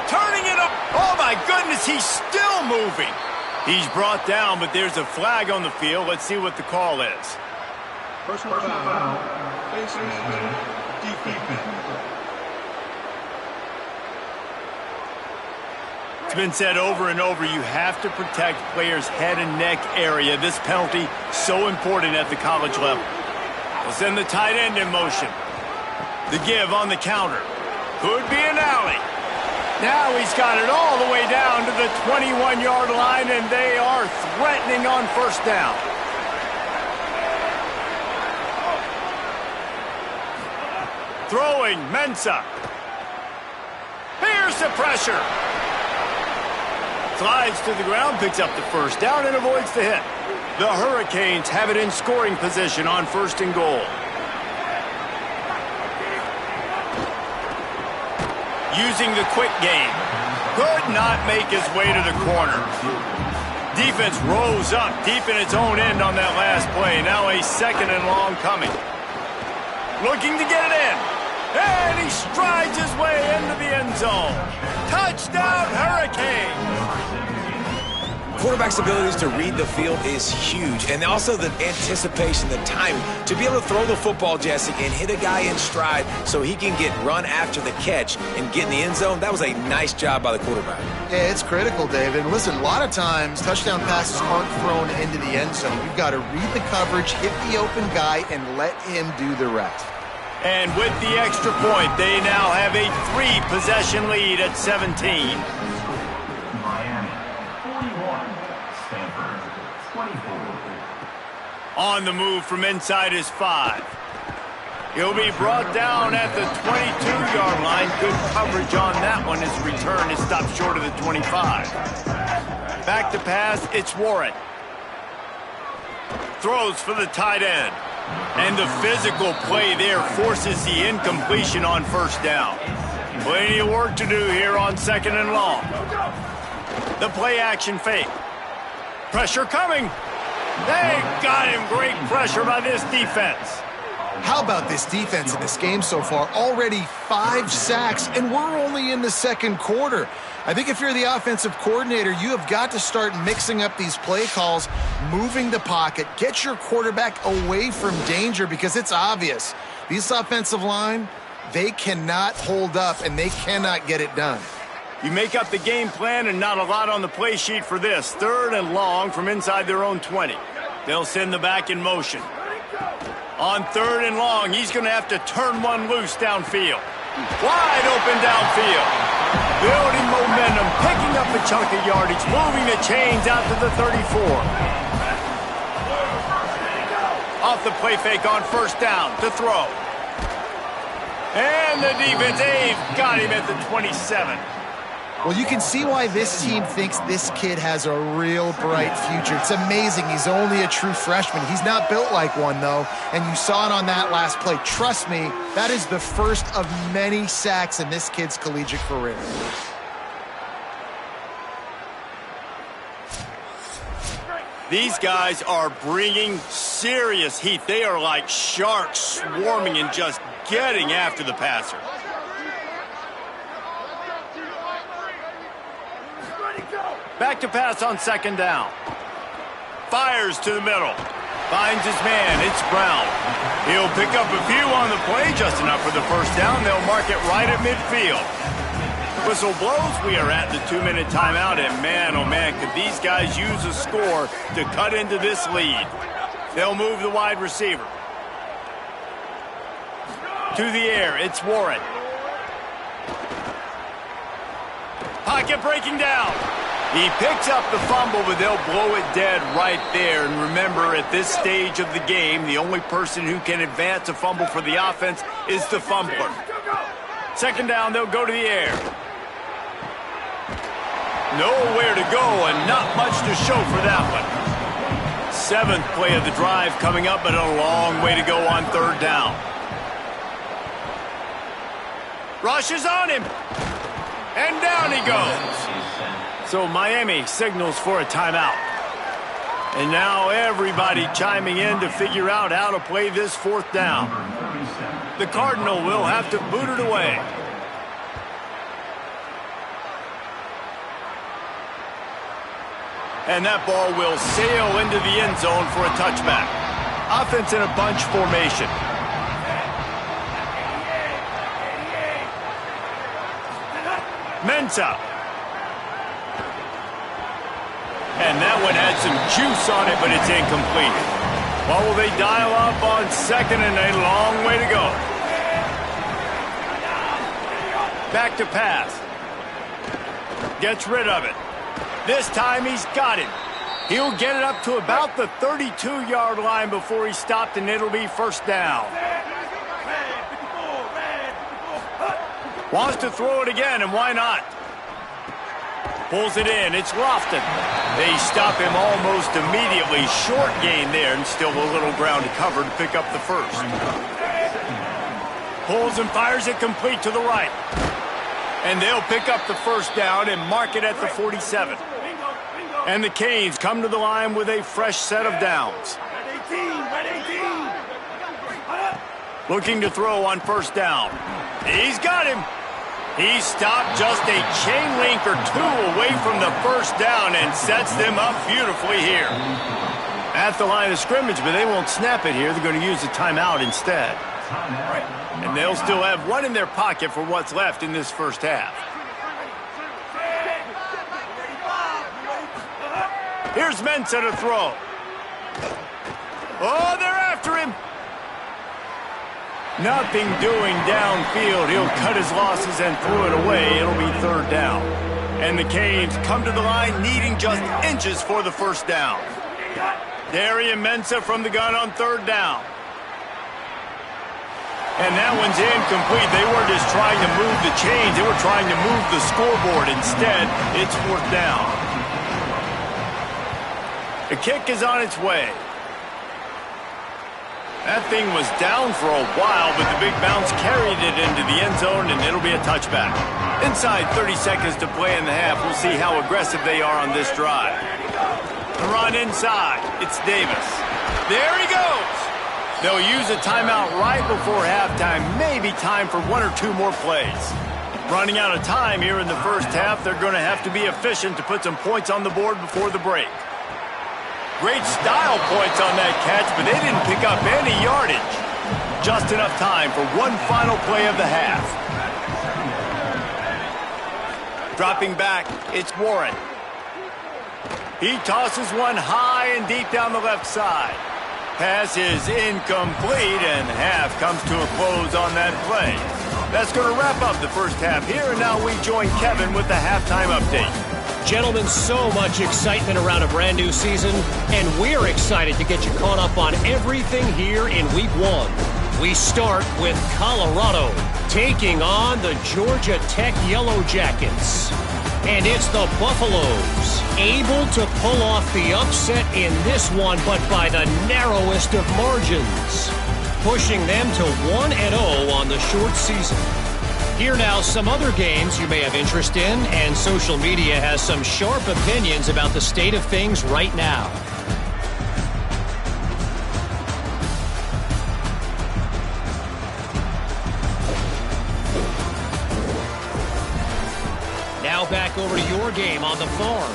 Turning it up. Oh, my goodness, he's still moving. He's brought down, but there's a flag on the field. Let's see what the call is. Personal foul. Faces defense. It's been said over and over, you have to protect players' head and neck area. This penalty, so important at the college level. We'll send the tight end in motion. The give on the counter. Could be an alley. Now he's got it all the way down to the 21-yard line, and they are threatening on 1st down. Throwing, Mensah. Here's the pressure. Slides to the ground, picks up the 1st down, and avoids the hit. The Hurricanes have it in scoring position on 1st and goal. Using the quick game. Could not make his way to the corner. Defense rose up deep in its own end on that last play. Now a 2nd and long coming. Looking to get it in. And he strides his way into the end zone. Touchdown, Hurricanes! Quarterback's abilities to read the field is huge, and also the anticipation, the timing. To be able to throw the football, Jesse, and hit a guy in stride so he can get run after the catch and get in the end zone, that was a nice job by the quarterback. Yeah, it's critical, David. Listen, a lot of times touchdown passes aren't thrown into the end zone. You've got to read the coverage, hit the open guy, and let him do the rest. And with the extra point, they now have a 3-possession lead at 17. Miami, 41. Stanford, 24. On the move from inside his 5. He'll be brought down at the 22-yard line. Good coverage on that one. His return is stopped short of the 25. Back to pass, it's Warren. Throws for the tight end. And the physical play there forces the incompletion on 1st down. Plenty of work to do here on 2nd and long. The play action fake. Pressure coming. They got him. Great pressure by this defense. How about this defense in this game so far? Already 5 sacks, and we're only in the second quarter. I think if you're the offensive coordinator, you have got to start mixing up these play calls, moving the pocket, get your quarterback away from danger, because it's obvious. These offensive line, they cannot hold up, and they cannot get it done. You make up the game plan and not a lot on the play sheet for this. 3rd and long from inside their own 20. They'll send the back in motion. On 3rd and long, he's going to have to turn one loose downfield. Wide open downfield. Building momentum, picking up a chunk of yardage, moving the chains out to the 34. Off the play fake on 1st down to throw. And the defense, they've got him at the 27. Well, you can see why this team thinks this kid has a real bright future. It's amazing. He's only a true freshman. He's not built like one, though, and you saw it on that last play. Trust me, that is the first of many sacks in this kid's collegiate career. These guys are bringing serious heat. They are like sharks swarming and just getting after the passer. Back to pass on 2nd down. Fires to the middle. Finds his man. It's Brown. He'll pick up a few on the play, just enough for the 1st down. They'll mark it right at midfield. Whistle blows. We are at the 2-minute timeout, and man, oh man, could these guys use a score to cut into this lead. They'll move the wide receiver. To the air. It's Warren. Pocket breaking down. He picks up the fumble, but they'll blow it dead right there. And remember, at this stage of the game, the only person who can advance a fumble for the offense is the fumbler. 2nd down, they'll go to the air. Nowhere to go and not much to show for that one. 7th play of the drive coming up, but a long way to go on 3rd down. Rush is on him. And down he goes. So Miami signals for a timeout. And now everybody chiming in to figure out how to play this 4th down. The Cardinal will have to boot it away. And that ball will sail into the end zone for a touchback. Offense in a bunch formation. Mensah. And that one had some juice on it, but it's incomplete. Well, will they dial up on 2nd and a long way to go? Back to pass. Gets rid of it. This time he's got it. He'll get it up to about the 32-yard line before he stopped, and it'll be 1st down. Wants to throw it again, and why not? Pulls it in. It's Lofton. They stop him almost immediately. Short gain there, and still a little ground to cover to pick up the 1st. Pulls and fires it complete to the right. And they'll pick up the 1st down and mark it at the 47. And the Canes come to the line with a fresh set of downs. Looking to throw on 1st down. He's got him. He stopped just a chain link or 2 away from the 1st down and sets them up beautifully here. At the line of scrimmage, but they won't snap it here. They're going to use the timeout instead. And they'll still have one in their pocket for what's left in this 1st half. Here's Mensah to throw. Oh, they're after him. Nothing doing downfield. He'll cut his losses and throw it away. It'll be 3rd down. And the Canes come to the line needing just inches for the 1st down. Darian Mensah from the gun on 3rd down. And that one's incomplete. They weren't just trying to move the chains. They were trying to move the scoreboard. Instead, it's 4th down. The kick is on its way. That thing was down for a while, but the big bounce carried it into the end zone, and it'll be a touchback. Inside 30 seconds to play in the half. We'll see how aggressive they are on this drive. The run inside. It's Davis. There he goes. They'll use a timeout right before halftime, maybe time for 1 or 2 more plays. Running out of time here in the first half, they're going to have to be efficient to put some points on the board before the break. Great style points on that catch, but they didn't pick up any yardage. Just enough time for one final play of the half. Dropping back, it's Warren. He tosses one high and deep down the left side. Pass is incomplete, and half comes to a close on that play. That's going to wrap up the first half here, and now we join Kevin with the halftime update. Gentlemen, so much excitement around a brand new season, and we're excited to get you caught up on everything here in Week 1. We start with Colorado taking on the Georgia Tech Yellow Jackets. And it's the Buffaloes able to pull off the upset in this one, but by the narrowest of margins, pushing them to 1-0 on the short season. Here now, some other games you may have interest in, and social media has some sharp opinions about the state of things right now. Now back over to your game on the farm.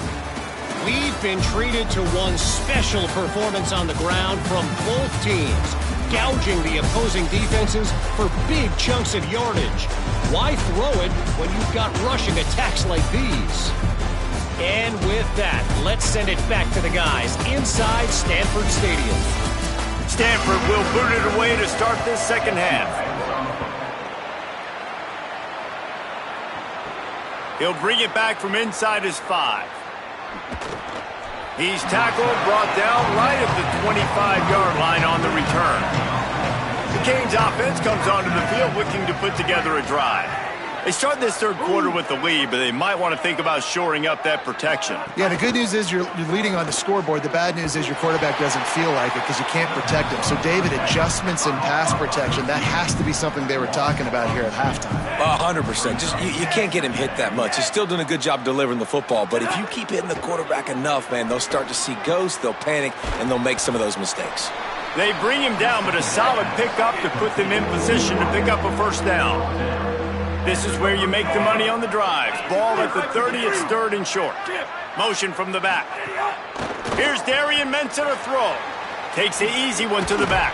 We've been treated to one special performance on the ground from both teams, gouging the opposing defenses for big chunks of yardage. Why throw it when you've got rushing attacks like these? And with that, let's send it back to the guys inside Stanford Stadium. Stanford will boot it away to start this second half. He'll bring it back from inside his 5. He's tackled, brought down right at the 25-yard line on the return. The Canes offense comes onto the field looking to put together a drive. They start this third quarter with the lead, but they might want to think about shoring up that protection. Yeah, the good news is you're leading on the scoreboard. The bad news is your quarterback doesn't feel like it because you can't protect him. So, David, adjustments in pass protection, that has to be something they were talking about here at halftime. 100%. Just you can't get him hit that much. He's still doing a good job delivering the football, but if you keep hitting the quarterback enough, man, they'll start to see ghosts, they'll panic, and they'll make some of those mistakes. They bring him down, but a solid pickup to put them in position to pick up a first down. This is where you make the money on the drives. Ball at the 30, it's third and short. Motion from the back. Here's Darian Mensah to throw. Takes the easy one to the back.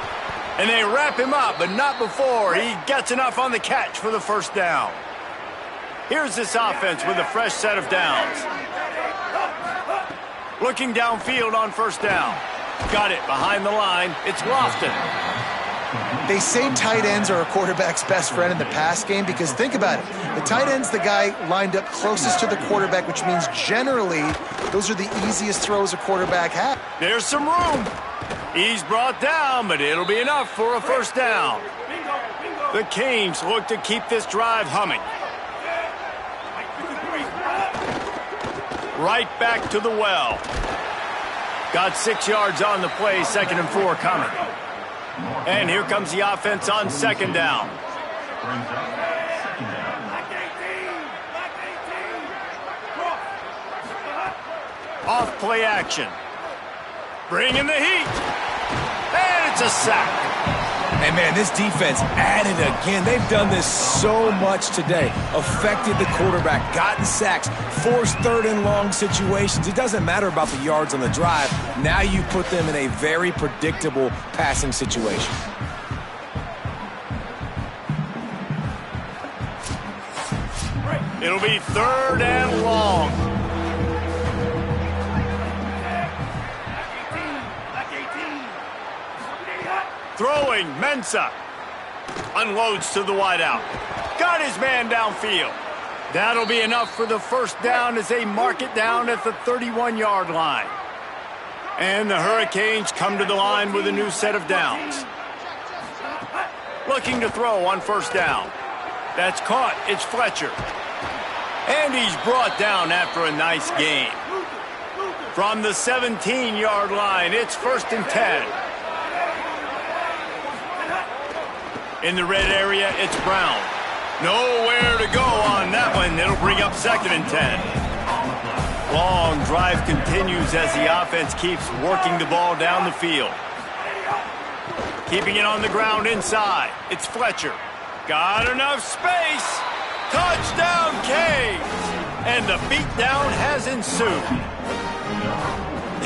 And they wrap him up, but not before he gets enough on the catch for the first down. Here's this offense with a fresh set of downs. Looking downfield on first down. Got it behind the line. It's Lofton. They say tight ends are a quarterback's best friend in the pass game because think about it. The tight end's the guy lined up closest to the quarterback, which means generally those are the easiest throws a quarterback has. There's some room. He's brought down, but it'll be enough for a first down. The Canes look to keep this drive humming. Right back to the well. Got 6 yards on the play, 2nd and 4 coming. And here comes the offense on second down. Off play action. Bringing the heat. And it's a sack. And, man, this defense added again. They've done this so much today. Affected the quarterback, gotten sacks, forced third and long situations. It doesn't matter about the yards on the drive. Now you put them in a very predictable passing situation. It'll be third and long. Throwing, Mensah. Unloads to the wideout. Got his man downfield. That'll be enough for the first down as they mark it down at the 31-yard line. And the Hurricanes come to the line with a new set of downs. Looking to throw on first down. That's caught. It's Fletcher. And he's brought down after a nice gain. From the 17-yard line, it's 1st and 10. In the red area, it's Brown. Nowhere to go on that one. It'll bring up 2nd and 10. Long drive continues as the offense keeps working the ball down the field. Keeping it on the ground inside. It's Fletcher. Got enough space. Touchdown, Canes! And the beatdown has ensued.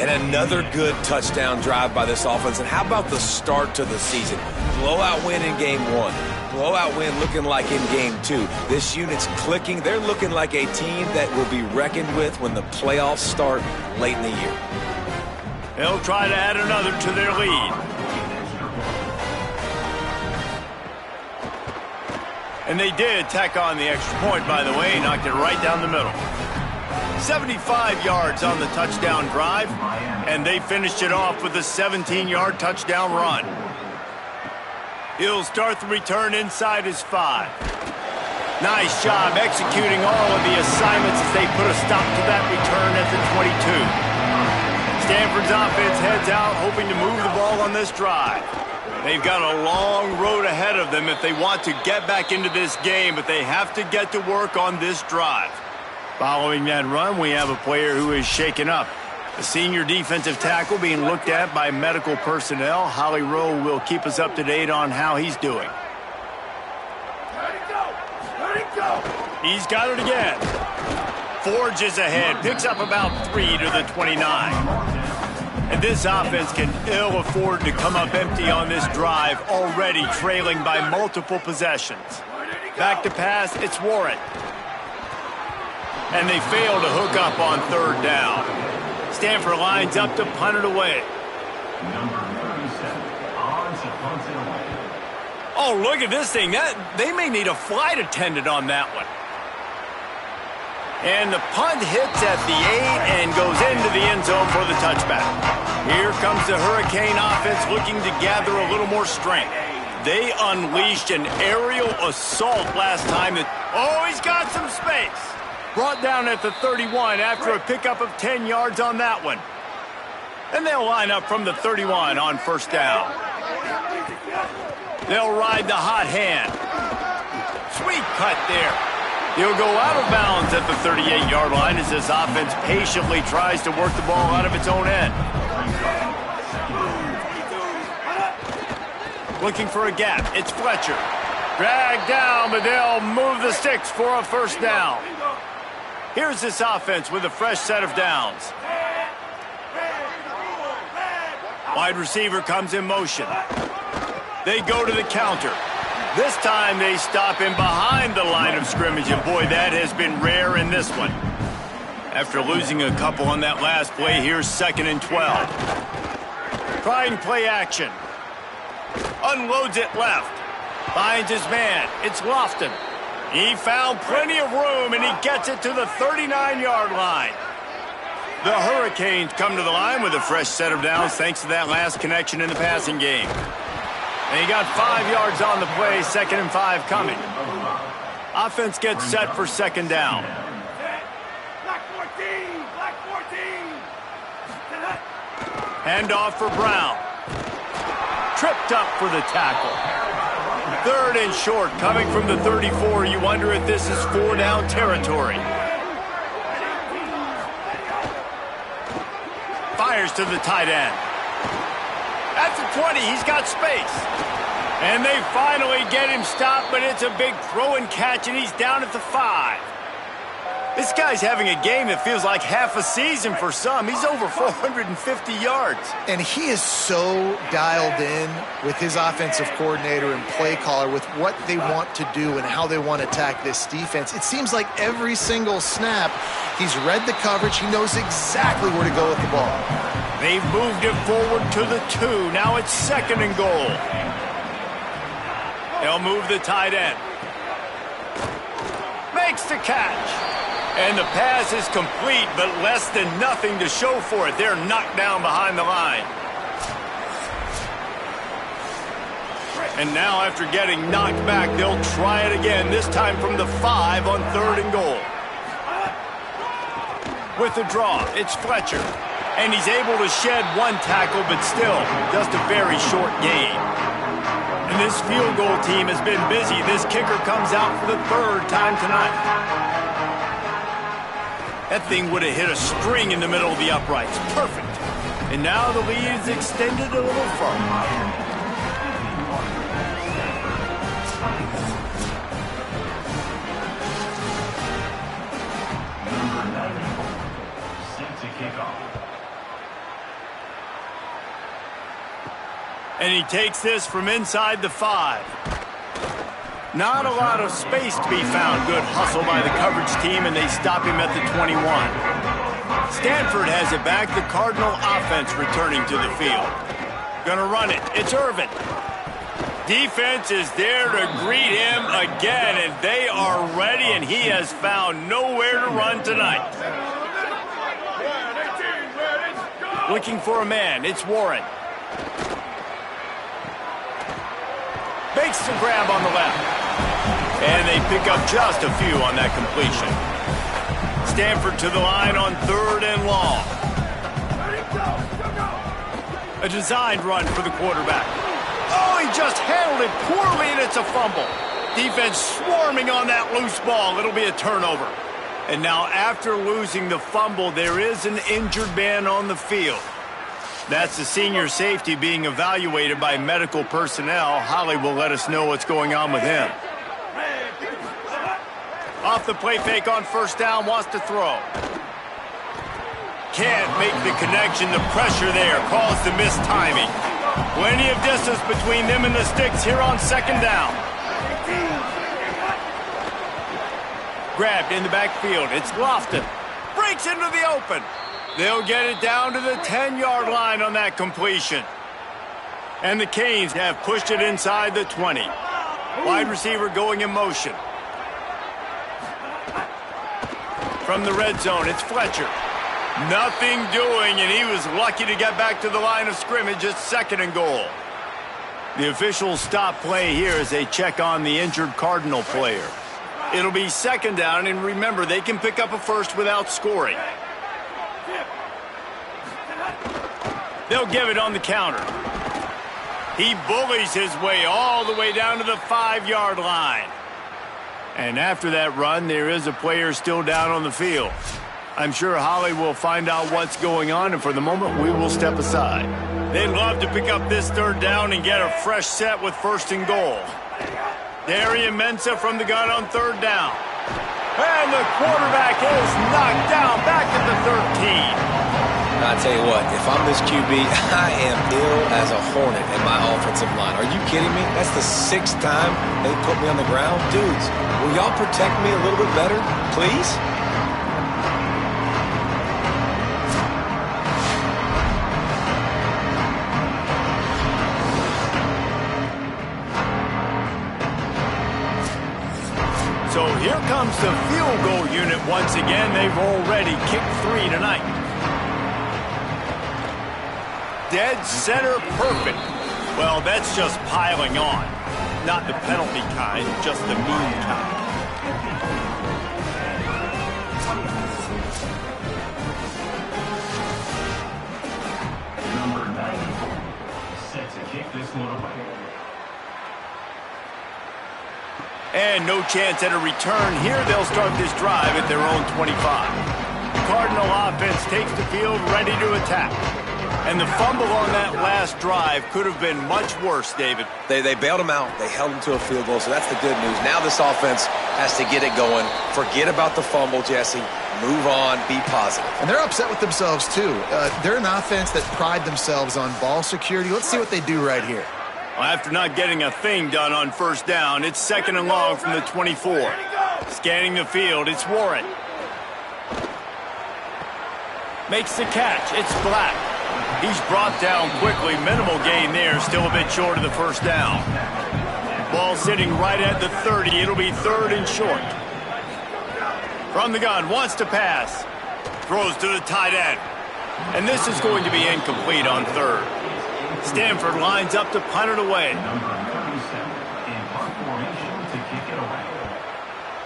And another good touchdown drive by this offense. And how about the start to the season? Blowout win in game 1. Blowout win looking like in game 2. This unit's clicking. They're looking like a team that will be reckoned with when the playoffs start late in the year. They'll try to add another to their lead. And they did tack on the extra point, by the way. Knocked it right down the middle. 75 yards on the touchdown drive, and they finished it off with a 17-yard touchdown run. He'll start the return inside his 5. Nice job executing all of the assignments as they put a stop to that return at the 22. Stanford's offense heads out, hoping to move the ball on this drive. They've got a long road ahead of them if they want to get back into this game, but they have to get to work on this drive. Following that run, we have a player who is shaken up. A senior defensive tackle being looked at by medical personnel. Holly Rowe will keep us up to date on how he's doing. Let it go! Let it go! He's got it again. Forges ahead, picks up about 3 to the 29. And this offense can ill afford to come up empty on this drive, already trailing by multiple possessions. Back to pass, it's Warren. And they fail to hook up on 3rd down. Stanford lines up to punt it away. Number 37, odds to punt it away. Oh, look at this thing. They may need a flight attendant on that one. And the punt hits at the 8 and goes into the end zone for the touchback. Here comes the Hurricane offense looking to gather a little more strength. They unleashed an aerial assault last time. Oh, he's got some space. Brought down at the 31 after a pickup of 10 yards on that one. And they'll line up from the 31 on 1st down. They'll ride the hot hand. Sweet cut there. He'll go out of bounds at the 38-yard line as this offense patiently tries to work the ball out of its own end. Looking for a gap. It's Fletcher. Dragged down, but they'll move the sticks for a 1st down. Here's this offense with a fresh set of downs. Wide receiver comes in motion. They go to the counter. This time they stop him behind the line of scrimmage, and boy, that has been rare in this one. After losing a couple on that last play, here's 2nd and 12. Trying play action. Unloads it left. Finds his man. It's Lofton. He found plenty of room, and he gets it to the 39-yard line. The Hurricanes come to the line with a fresh set of downs thanks to that last connection in the passing game. And he got 5 yards on the play, 2nd and 5 coming. Offense gets set for 2nd down. Black 14! Black 14! Handoff for Brown. Tripped up for the tackle. 3rd and short, coming from the 34. You wonder if this is 4-down territory. Fires to the tight end. At the 20, he's got space. And they finally get him stopped, but it's a big throw and catch, and he's down at the 5. This guy's having a game that feels like half a season for some. He's over 450 yards. And he is so dialed in with his offensive coordinator and play caller with what they want to do and how they want to attack this defense. It seems like every single snap, he's read the coverage. He knows exactly where to go with the ball. They've moved it forward to the 2. Now it's 2nd and goal. They'll move the tight end. Makes the catch. And the pass is complete, but less than nothing to show for it. They're knocked down behind the line. And now after getting knocked back, they'll try it again, this time from the 5 on 3rd and goal. With the draw, it's Fletcher. And he's able to shed 1 tackle, but still just a very short gain. And this field goal team has been busy. This kicker comes out for the 3rd time tonight. That thing would have hit a string in the middle of the uprights. Perfect. And now the lead is extended a little further. And he takes this from inside the 5. Not a lot of space to be found. Good hustle by the coverage team, and they stop him at the 21. Stanford has it back. The Cardinal offense returning to the field. Gonna run it. It's Irvin. Defense is there to greet him again, and they are ready, and he has found nowhere to run tonight. Looking for a man. It's Warren. Makes the grab on the left. And they pick up just a few on that completion. Stanford to the line on 3rd and long. A designed run for the quarterback. Oh, he just handled it poorly, and it's a fumble. Defense swarming on that loose ball. It'll be a turnover. And now after losing the fumble, there is an injured man on the field. That's the senior safety being evaluated by medical personnel. Holly will let us know what's going on with him. Off the play fake on 1st down, wants to throw. Can't make the connection. The pressure there caused the missed timing. Plenty of distance between them and the sticks here on 2nd down. Grabbed in the backfield. It's Lofton. Breaks into the open. They'll get it down to the 10-yard line on that completion. And the Canes have pushed it inside the 20. Wide receiver going in motion. From the red zone, it's Fletcher. Nothing doing, and he was lucky to get back to the line of scrimmage. It's 2nd and goal. The officials stop play here as they check on the injured Cardinal player. It'll be 2nd down, and remember, they can pick up a first without scoring. They'll give it on the counter. He bullies his way all the way down to the 5-yard line. And after that run, there is a player still down on the field. I'm sure Holly will find out what's going on, and for the moment, we will step aside. They'd love to pick up this 3rd down and get a fresh set with 1st and goal. Darian Mensah from the gun on 3rd down. And the quarterback is knocked down back at the 13. I'll tell you what, if I'm this QB, I am ill as a hornet in my offensive line. Are you kidding me? That's the 6th time they put me on the ground. Dudes, will y'all protect me a little bit better, please? So here comes the field goal unit once again. They've already kicked 3 tonight. Dead center perfect. Well, that's just piling on. Not the penalty kind, just the mean kind. Number 94, set to kick this one away. And no chance at a return here. They'll start this drive at their own 25. Cardinal offense takes the field, ready to attack. And the fumble on that last drive could have been much worse, David. They bailed him out. They held him to a field goal, so that's the good news. Now this offense has to get it going. Forget about the fumble, Jesse. Move on. Be positive. And they're upset with themselves, too. They're an offense that pride themselves on ball security. Let's see what they do right here. Well, after not getting a thing done on 1st down, it's 2nd and long from the 24. Scanning the field, it's Warren. Makes the catch. It's Black. He's brought down quickly. Minimal gain there. Still a bit short of the 1st down. Ball sitting right at the 30. It'll be 3rd and short. From the gun. Wants to pass. Throws to the tight end. And this is going to be incomplete on 3rd. Stanford lines up to punt it away. Number 37 in punt formation to kick it away.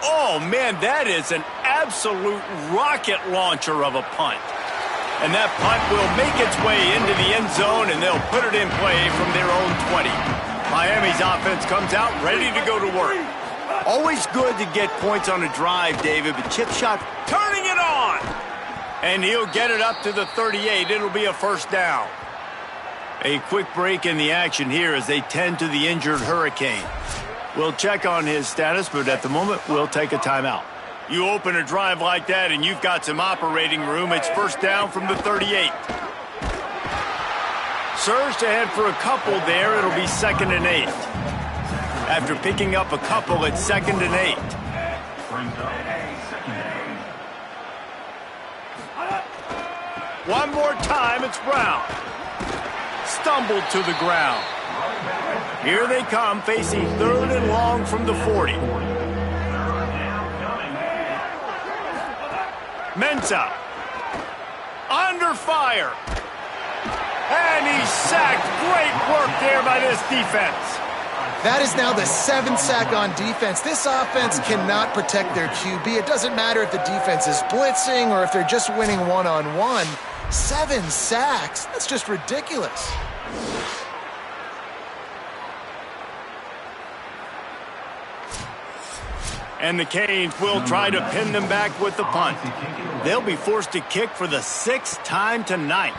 Oh, man, that is an absolute rocket launcher of a punt. And that punt will make its way into the end zone, and they'll put it in play from their own 20. Miami's offense comes out ready to go to work. Always good to get points on a drive, David, but chip shot turning it on. And he'll get it up to the 38. It'll be a 1st down. A quick break in the action here as they tend to the injured Hurricane. We'll check on his status, but at the moment, we'll take a timeout. You open a drive like that and you've got some operating room. It's 1st down from the 38. Surged ahead for a couple there. It'll be 2nd and 8. After picking up a couple, it's 2nd and 8. One more time, it's Brown. Stumbled to the ground. Here they come, facing 3rd and long from the 40. Mensah. Under fire. And he's sacked. Great work there by this defense. That is now the 7th sack on defense. This offense cannot protect their QB. It doesn't matter if the defense is blitzing or if they're just winning one-on-one. 7 sacks. That's just ridiculous. And the Canes will try to pin them back with the punt. They'll be forced to kick for the 6th time tonight.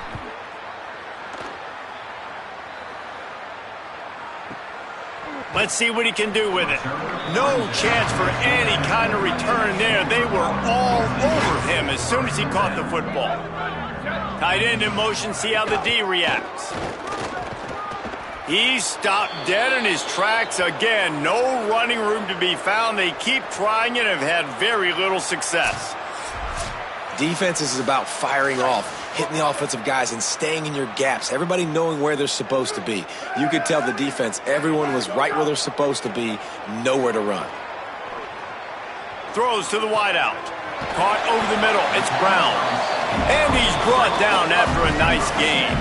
Let's see what he can do with it. No chance for any kind of return there. They were all over him as soon as he caught the football. Tight end in motion, see how the D reacts. He stopped dead in his tracks again. No running room to be found. They keep trying and have had very little success. Defense is about firing off, hitting the offensive guys and staying in your gaps. Everybody knowing where they're supposed to be. You could tell the defense, everyone was right where they're supposed to be, nowhere to run. Throws to the wideout. Caught over the middle. It's Brown. And he's brought down after a nice gain.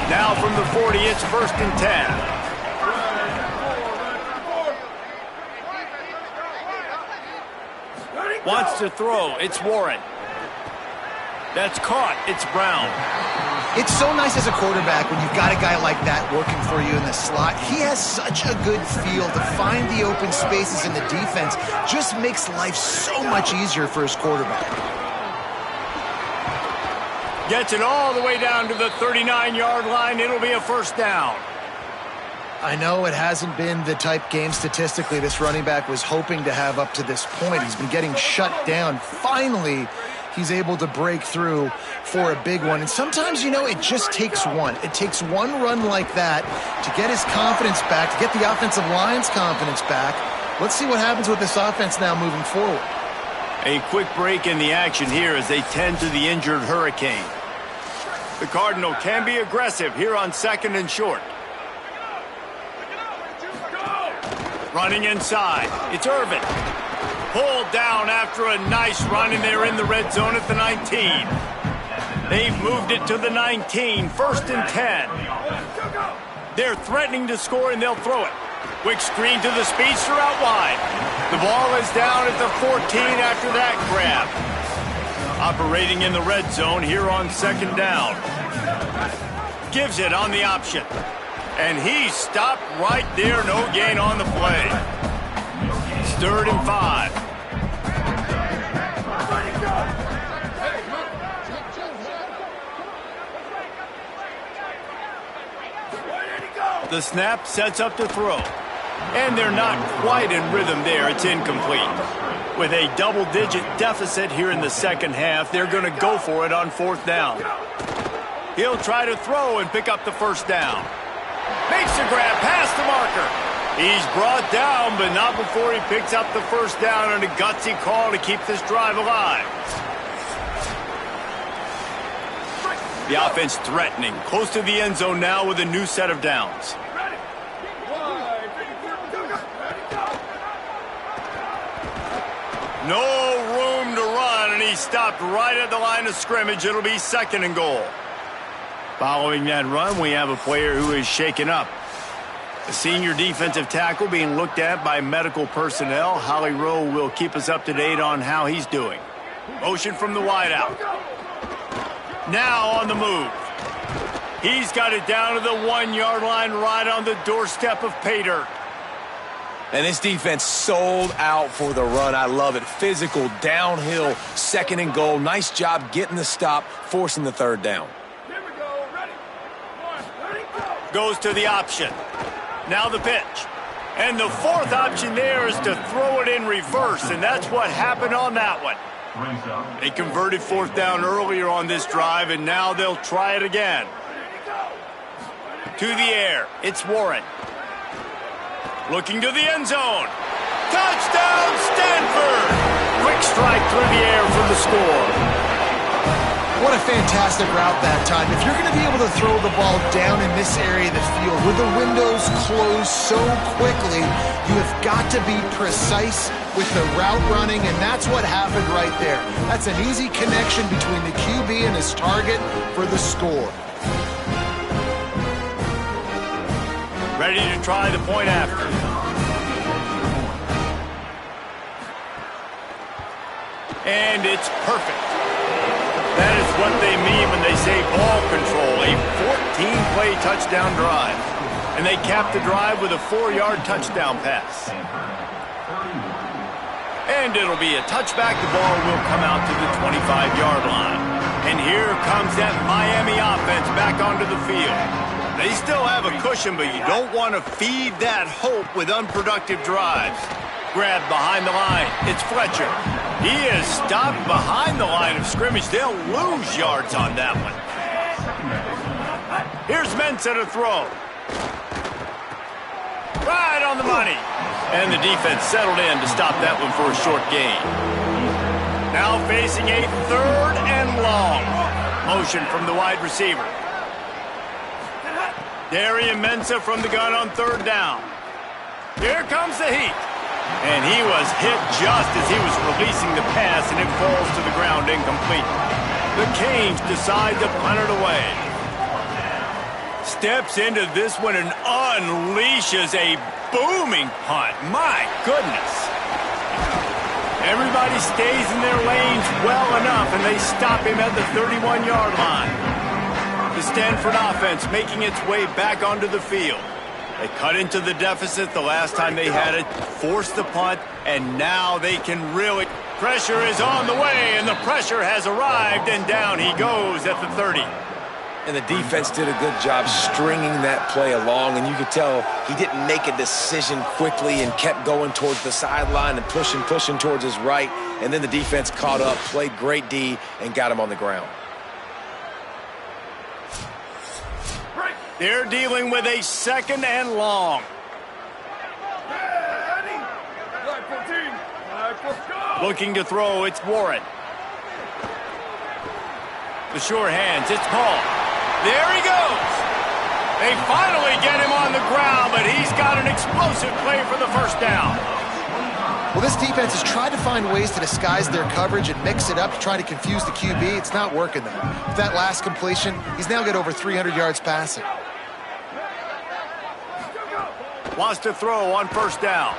Now from the 40, it's 1st and 10. Wants to throw. It's Warren. That's caught. It's Brown. It's so nice as a quarterback when you've got a guy like that working for you in the slot. He has such a good feel to find the open spaces in the defense. Just makes life so much easier for his quarterback. Gets it all the way down to the 39-yard line. It'll be a 1st down. I know it hasn't been the type game statistically this running back was hoping to have up to this point. He's been getting shut down. Finally, he's able to break through for a big one. And sometimes, you know, it just takes one. It takes one run like that to get his confidence back, to get the offensive line's confidence back. Let's see what happens with this offense now moving forward. A quick break in the action here as they tend to the injured Hurricane. The Cardinal can be aggressive here on 2nd and short. Running inside. It's Irvin. Pulled down after a nice run, and they're in the red zone at the 19. They've moved it to the 19, 1st and 10. They're threatening to score, and they'll throw it. Quick screen to the speedster out wide. The ball is down at the 14 after that grab. Operating in the red zone here on 2nd down. Gives it on the option. And he stopped right there. No gain on the play. It's 3rd and 5. The snap sets up to throw. And they're not quite in rhythm there. It's incomplete. With a double-digit deficit here in the 2nd half, they're going to go for it on 4th down. He'll try to throw and pick up the 1st down. Makes the grab past the marker. He's brought down, but not before he picks up the 1st down on a gutsy call to keep this drive alive. The offense threatening, close to the end zone now with a new set of downs. No room to run, and he stopped right at the line of scrimmage. It'll be 2nd and goal. Following that run, we have a player who is shaken up. A senior defensive tackle being looked at by medical personnel. Holly Rowe will keep us up to date on how he's doing. Motion from the wideout. Now on the move. He's got it down to the 1-yard line right on the doorstep of pay dirt. And this defense sold out for the run. I love it. Physical, downhill, 2nd and goal. Nice job getting the stop, forcing the 3rd down. Goes to the option. Now the pitch. And the 4th option there is to throw it in reverse, and that's what happened on that one. They converted 4th down earlier on this drive, and now they'll try it again. To the air, it's Warren. Looking to the end zone. Touchdown, Stanford! Quick strike through the air for the score. What a fantastic route that time. If you're going to be able to throw the ball down in this area of the field where the windows close so quickly, you have got to be precise with the route running, and that's what happened right there. That's an easy connection between the QB and his target for the score. Ready to try the point after. And it's perfect. That is what they mean when they say ball control, a 14-play touchdown drive. And they cap the drive with a 4-yard touchdown pass. And it'll be a touchback. The ball will come out to the 25-yard line. And here comes that Miami offense back onto the field. They still have a cushion, but you don't want to feed that hope with unproductive drives. Grabbed behind the line. It's Fletcher. He is stopped behind the line of scrimmage. They'll lose yards on that one. Here's Mensah to throw. Right on the money. And the defense settled in to stop that one for a short gain. Now facing a 3rd and long. Motion from the wide receiver. Darian Mensah from the gun on 3rd down. Here comes the heat. And he was hit just as he was releasing the pass, and it falls to the ground incomplete. The Canes decide to punt it away. Steps into this one and unleashes a booming punt. My goodness. Everybody stays in their lanes well enough, and they stop him at the 31-yard line. The Stanford offense making its way back onto the field. They cut into the deficit the last time they had it, forced the punt, and now they can really... Pressure is on the way, and the pressure has arrived, and down he goes at the 30. And the defense did a good job stringing that play along, and you could tell he didn't make a decision quickly and kept going towards the sideline and pushing towards his right, and then the defense caught up, played great D, and got him on the ground. They're dealing with a 2nd and long. Looking to throw, it's Warren. The sure hands, it's Paul. There he goes. They finally get him on the ground, but he's got an explosive play for the 1st down. Well, this defense has tried to find ways to disguise their coverage and mix it up to try to confuse the QB. It's not working, though. With that last completion, he's now got over 300 yards passing. Wants to throw on 1st down.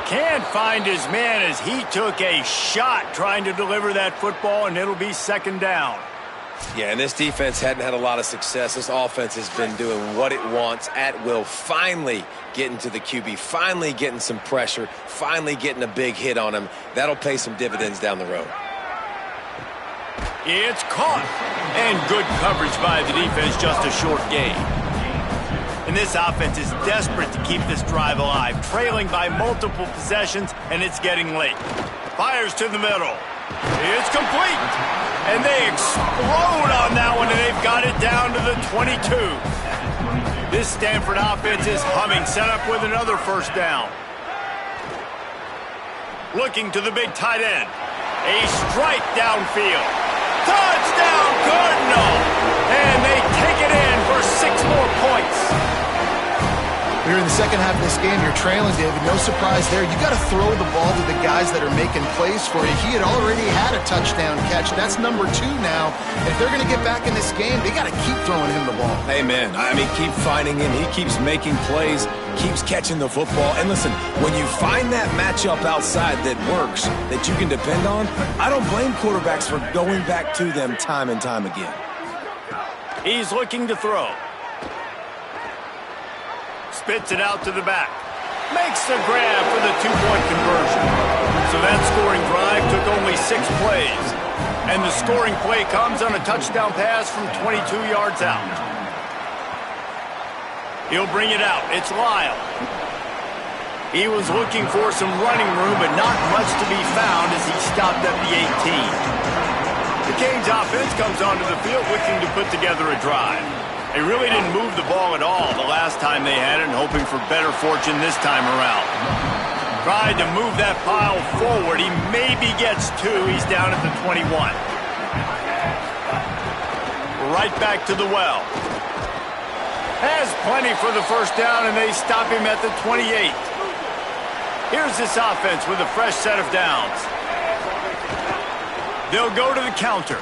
Can't find his man as he took a shot trying to deliver that football, and it'll be 2nd down. Yeah, and this defense hadn't had a lot of success. This offense has been doing what it wants at will, finally getting to the QB, finally getting some pressure, finally getting a big hit on him. That'll pay some dividends down the road. It's caught, and good coverage by the defense, just a short gain. And this offense is desperate to keep this drive alive, trailing by multiple possessions, and it's getting late. Fires to the middle. It's complete. And they explode on that one, and they've got it down to the 22. This Stanford offense is humming, set up with another 1st down. Looking to the big tight end. A strike downfield. Touchdown, Cardinal! And they take it in for 6 more points. Here in the second half of this game, you're trailing, David. No surprise there. You got to throw the ball to the guys that are making plays for you. He had already had a touchdown catch. That's number 2 now. If they're going to get back in this game, they got to keep throwing him the ball. Amen. I mean, keep finding him. He keeps making plays, keeps catching the football. And listen, when you find that matchup outside that works, that you can depend on, I don't blame quarterbacks for going back to them time and time again. He's looking to throw. Spits it out to the back. Makes the grab for the 2-point conversion. So that scoring drive took only 6 plays. And the scoring play comes on a touchdown pass from 22 yards out. He'll bring it out. It's Lyle. He was looking for some running room, but not much to be found as he stopped at the 18. The Canes offense comes onto the field looking to put together a drive. They really didn't move the ball at all the last time they had it, and hoping for better fortune this time around. Tried to move that pile forward. He maybe gets 2. He's down at the 21. Right back to the well. Has plenty for the first down, and they stop him at the 28. Here's this offense with a fresh set of downs. They'll go to the counter.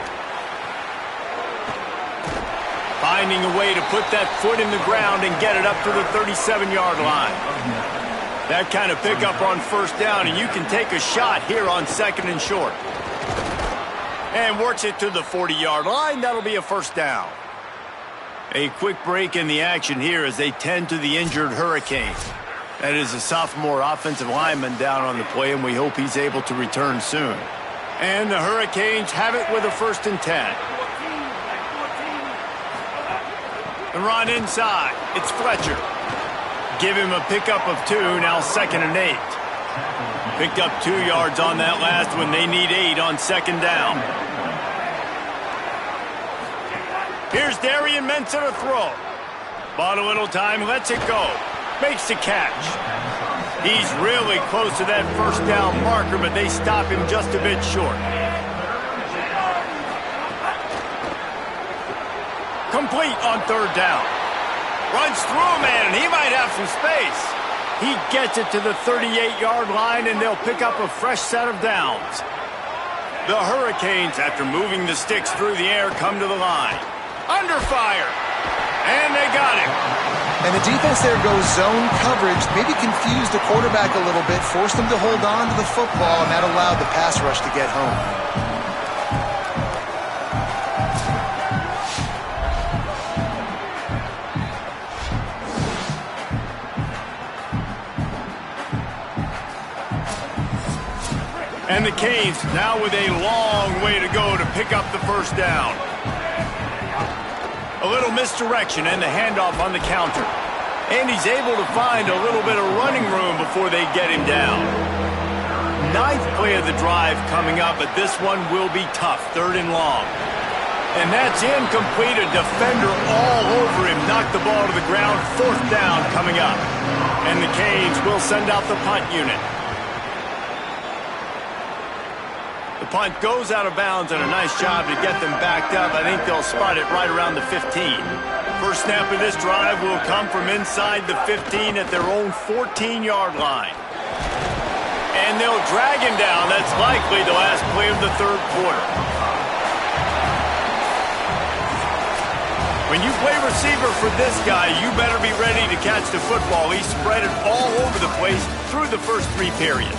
Finding a way to put that foot in the ground and get it up to the 37-yard line. That kind of pickup on first down, and you can take a shot here on 2nd and short. And works it to the 40-yard line. That'll be a first down. A quick break in the action here as they tend to the injured Hurricane. That is a sophomore offensive lineman down on the play, and we hope he's able to return soon. And the Hurricanes have it with a 1st and 10. The run inside. It's Fletcher. Give him a pickup of 2, now 2nd and 8. Picked up 2 yards on that last one. They need 8 on 2nd down. Here's Darian Mensah to throw. Bought a little time, lets it go. Makes the catch. He's really close to that first down marker, but they stop him just a bit short. Complete on 3rd down. Runs through a man, and he might have some space. He gets it to the 38-yard line, and they'll pick up a fresh set of downs. The Hurricanes, after moving the sticks through the air, come to the line. Under fire. And they got him. And the defense there goes zone coverage, maybe confused the quarterback a little bit, forced him to hold on to the football, and that allowed the pass rush to get home. And the Canes now with a long way to go to pick up the first down. A little misdirection and the handoff on the counter. And he's able to find a little bit of running room before they get him down. 9th play of the drive coming up, but this one will be tough. 3rd and long. And that's incomplete. A defender all over him. Knocked the ball to the ground. 4th down coming up. And the Canes will send out the punt unit. The punt goes out of bounds, and a nice job to get them backed up. I think they'll spot it right around the 15. First snap of this drive will come from inside the 15 at their own 14-yard line. And they'll drag him down. That's likely the last play of the 3rd quarter. When you play receiver for this guy, you better be ready to catch the football. He spread it all over the place through the first 3 periods.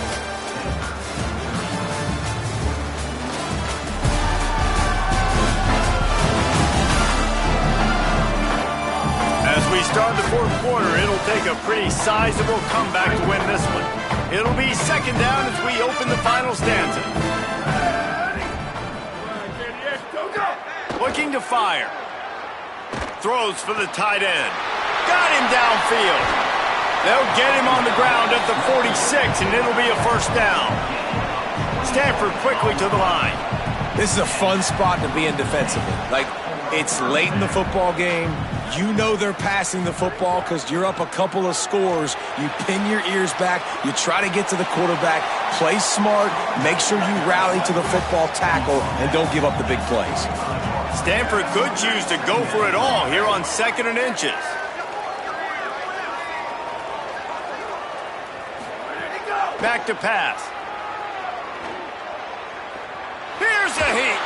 As we start the 4th quarter, it'll take a pretty sizable comeback to win this one. It'll be 2nd down as we open the final stanza. Looking to fire. Throws for the tight end. Got him downfield. They'll get him on the ground at the 46, and it'll be a first down. Stanford quickly to the line. This is a fun spot to be in defensively. Like, it's late in the football game. You know they're passing the football because you're up a couple of scores. You pin your ears back. You try to get to the quarterback. Play smart. Make sure you rally to the football tackle and don't give up the big plays. Stanford could choose to go for it all here on 2nd and inches. Back to pass. Here's a heat.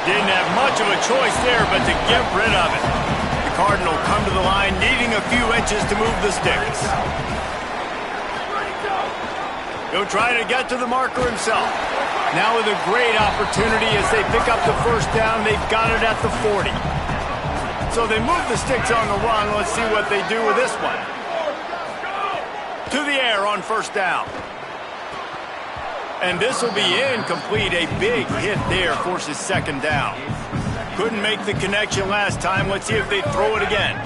Didn't have much of a choice there but to get rid of it. The Cardinal come to the line needing a few inches to move the sticks. He'll try to get to the marker himself. Now with a great opportunity as they pick up the first down. They've got it at the 40. So they move the sticks on the run. Let's see what they do with this one. To the air on first down. And this will be incomplete. A big hit there forces 2nd down. Couldn't make the connection last time. Let's see if they throw it again.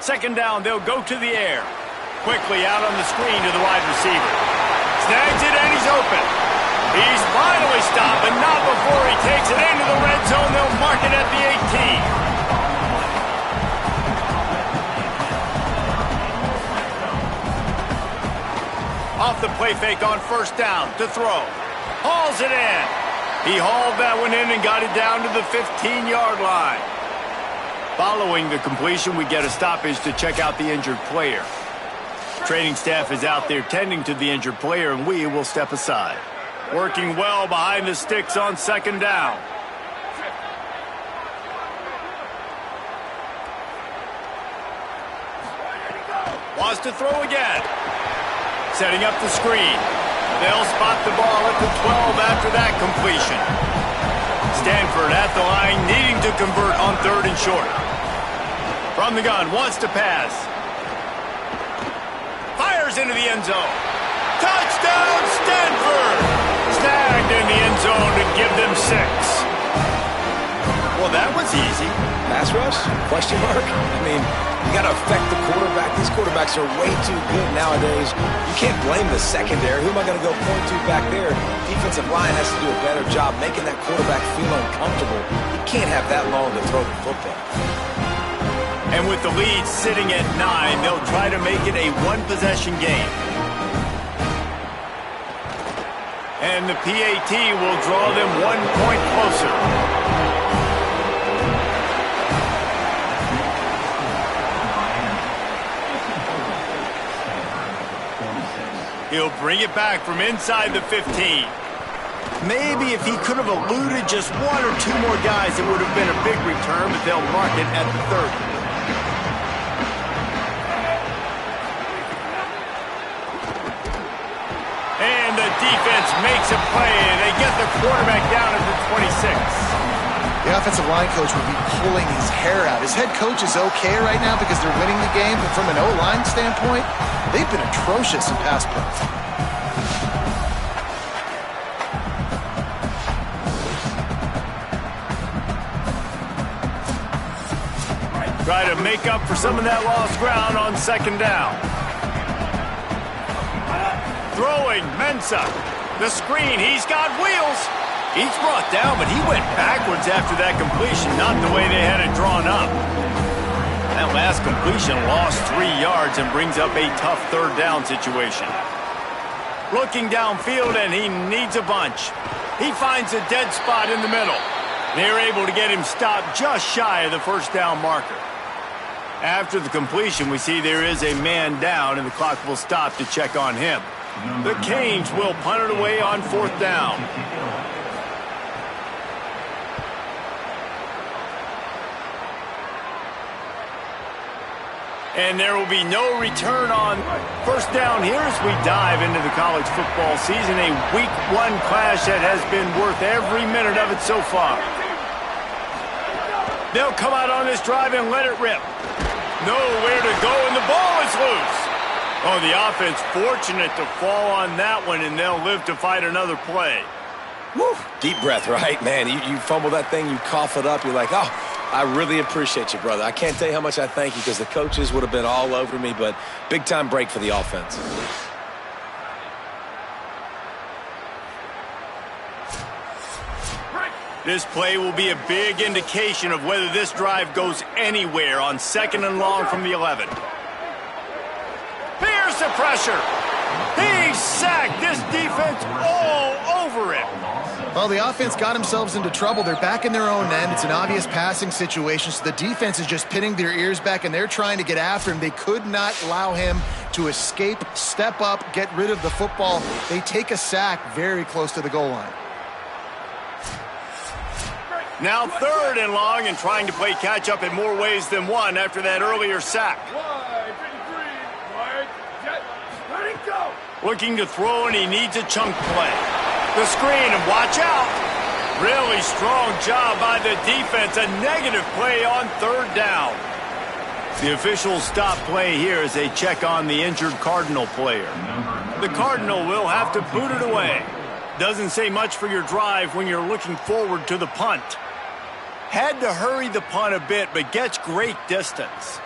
2nd down, they'll go to the air. Quickly out on the screen to the wide receiver. Snags it and he's open. He's finally stopped, but not before he takes it into the red zone. They'll mark it at the 18. Off the play fake on first down to throw. Hauls it in. He hauled that one in and got it down to the 15-yard line. Following the completion, we get a stoppage to check out the injured player. Training staff is out there tending to the injured player, and we will step aside. Working well behind the sticks on second down. Wants to throw again. Setting up the screen. They'll spot the ball at the 12 after that completion. Stanford at the line, needing to convert on third and short. From the gun, wants to pass. Fires into the end zone. Touchdown, Stanford! Snagged in the end zone to give them 6. Well, that was easy. Pass rush? Question mark? I mean, you got to affect the quarterback. These quarterbacks are way too good nowadays. You can't blame the secondary. Who am I going to go point to back there? Defensive line has to do a better job making that quarterback feel uncomfortable. You can't have that long to throw the football. And with the lead sitting at 9, they'll try to make it a one-possession game. And the PAT will draw them 1 point closer. He'll bring it back from inside the 15. Maybe if he could have eluded just 1 or 2 more guys, it would have been a big return, but they'll mark it at the 30. And the defense makes a play. They get the quarterback down at the 26. The offensive line coach would be pulling his hair out. His head coach is okay right now because they're winning the game, but from an O-line standpoint, they've been atrocious in pass plays. Try to make up for some of that lost ground on second down. Throwing, Mensah. The screen, he's got wheels. He's brought down, but he went backwards after that completion, not the way they had it drawn up. That last completion lost 3 yards and brings up a tough third down situation. Looking downfield, and he needs a bunch. He finds a dead spot in the middle. They're able to get him stopped just shy of the first down marker. After the completion, we see there is a man down, and the clock will stop to check on him. The Canes will punt it away on fourth down. And there will be no return on first down here as we dive into the college football season. A week 1 clash that has been worth every minute of it so far. They'll come out on this drive and let it rip. Nowhere to go, and the ball is loose. Oh, the offense fortunate to fall on that one, and they'll live to fight another play. Woo! Deep breath, right, man? You fumble that thing, you cough it up, you're like, oh, I really appreciate you, brother. I can't tell you how much I thank you because the coaches would have been all over me, but big-time break for the offense. This play will be a big indication of whether this drive goes anywhere on second and long from the 11. Here's the pressure. He's sacked. This defense all over it. Well, the offense got themselves into trouble. They're back in their own end. It's an obvious passing situation, so the defense is just pinning their ears back, and they're trying to get after him. They could not allow him to escape, step up, get rid of the football. They take a sack very close to the goal line. Now third and long, and trying to play catch-up in more ways than one after that earlier sack. Looking to throw, and he needs a chunk play. The screen, and watch out. Really strong job by the defense. A negative play on third down. The officials stop play here as they check on the injured Cardinal player. The Cardinal will have to boot it away. Doesn't say much for your drive when you're looking forward to the punt. Had to hurry the punt a bit, but gets great distance.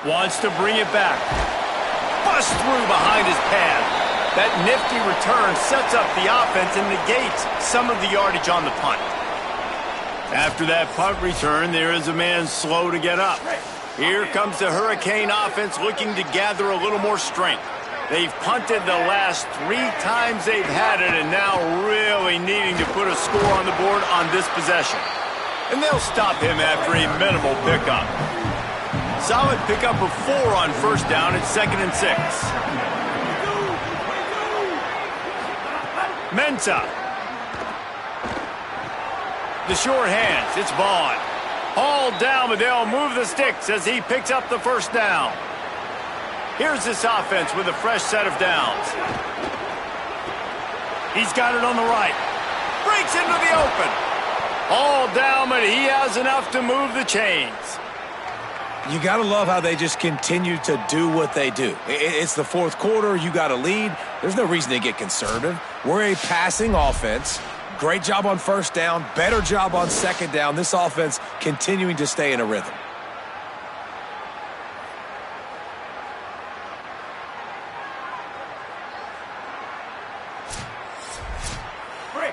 Wants to bring it back. Bust through behind his pad. That nifty return sets up the offense and negates some of the yardage on the punt. After that punt return, there is a man slow to get up. Here comes the Hurricane offense looking to gather a little more strength. They've punted the last 3 times they've had it and now really needing to put a score on the board on this possession. And they'll stop him after a minimal pickup. Solid pickup of 4 on first down at 2nd and 6. Mensah. The short hands. It's Vaughn. Hauled down, but they'll move the sticks as he picks up the first down. Here's this offense with a fresh set of downs. He's got it on the right. Breaks into the open. Hauled down, but he has enough to move the chains. You got to love how they just continue to do what they do. It's the 4th quarter. You got a lead. There's no reason to get conservative. We're a passing offense. Great job on first down. Better job on second down. This offense continuing to stay in a rhythm.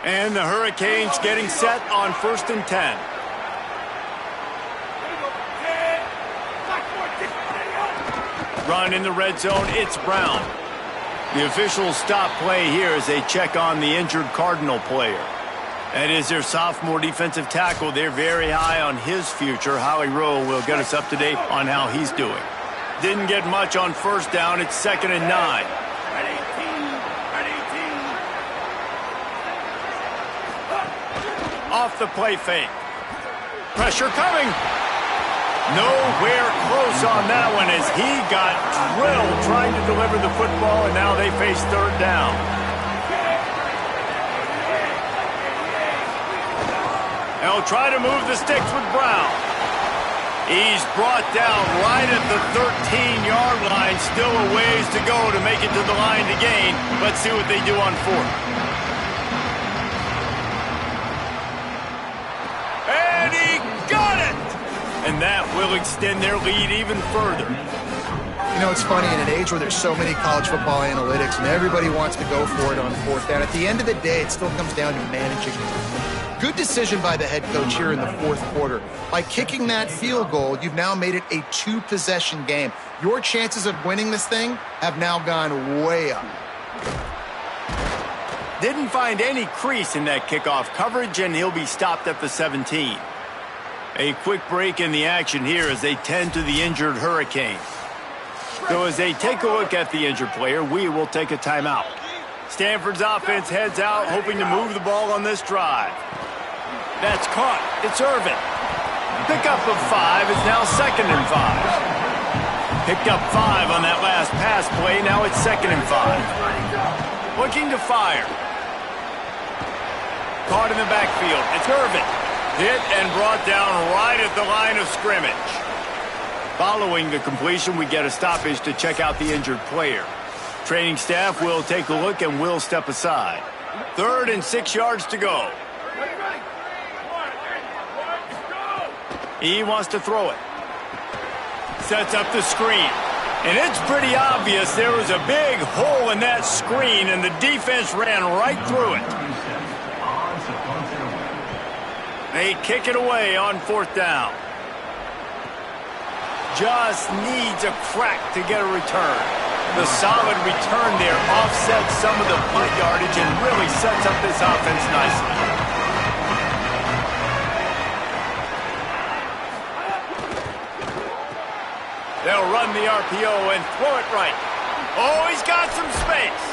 And the Hurricanes getting set on 1st and 10. Run in the red zone, it's Brown. The officials stop play here as they check on the injured Cardinal player. That is their sophomore defensive tackle. They're very high on his future. Howie Rowe will get us up to date on how he's doing. Didn't get much on first down. It's 2nd and 9. Off the play fake. Pressure coming. Nowhere close on that one as he got drilled trying to deliver the football, and now they face 3rd down. They'll try to move the sticks with Brown. He's brought down right at the 13-yard line. Still a ways to go to make it to the line to gain. Let's see what they do on 4th. And he got it! And that will extend their lead even further. You know, it's funny, in an age where there's so many college football analytics and everybody wants to go for it on 4th down, at the end of the day, it still comes down to managing. Good decision by the head coach here in the 4th quarter. By kicking that field goal, you've now made it a 2-possession game. Your chances of winning this thing have now gone way up. Didn't find any crease in that kickoff coverage, and he'll be stopped at the 17. A quick break in the action here as they tend to the injured Hurricane. So as they take a look at the injured player, we will take a timeout. Stanford's offense heads out, hoping to move the ball on this drive. That's caught. It's Irvin. Pickup of 5 is now 2nd and 5. Picked up 5 on that last pass play. Now it's 2nd and 5. Looking to fire. Caught in the backfield. It's Irvin. Hit and brought down right at the line of scrimmage. Following the completion, we get a stoppage to check out the injured player. Training staff will take a look and will step aside. 3rd and 6 yards to go. He wants to throw it. Sets up the screen. And it's pretty obvious there was a big hole in that screen, and the defense ran right through it. They kick it away on 4th down. Just needs a crack to get a return. The solid return there offsets some of the punt yardage and really sets up this offense nicely. They'll run the RPO and throw it right. Oh, he's got some space.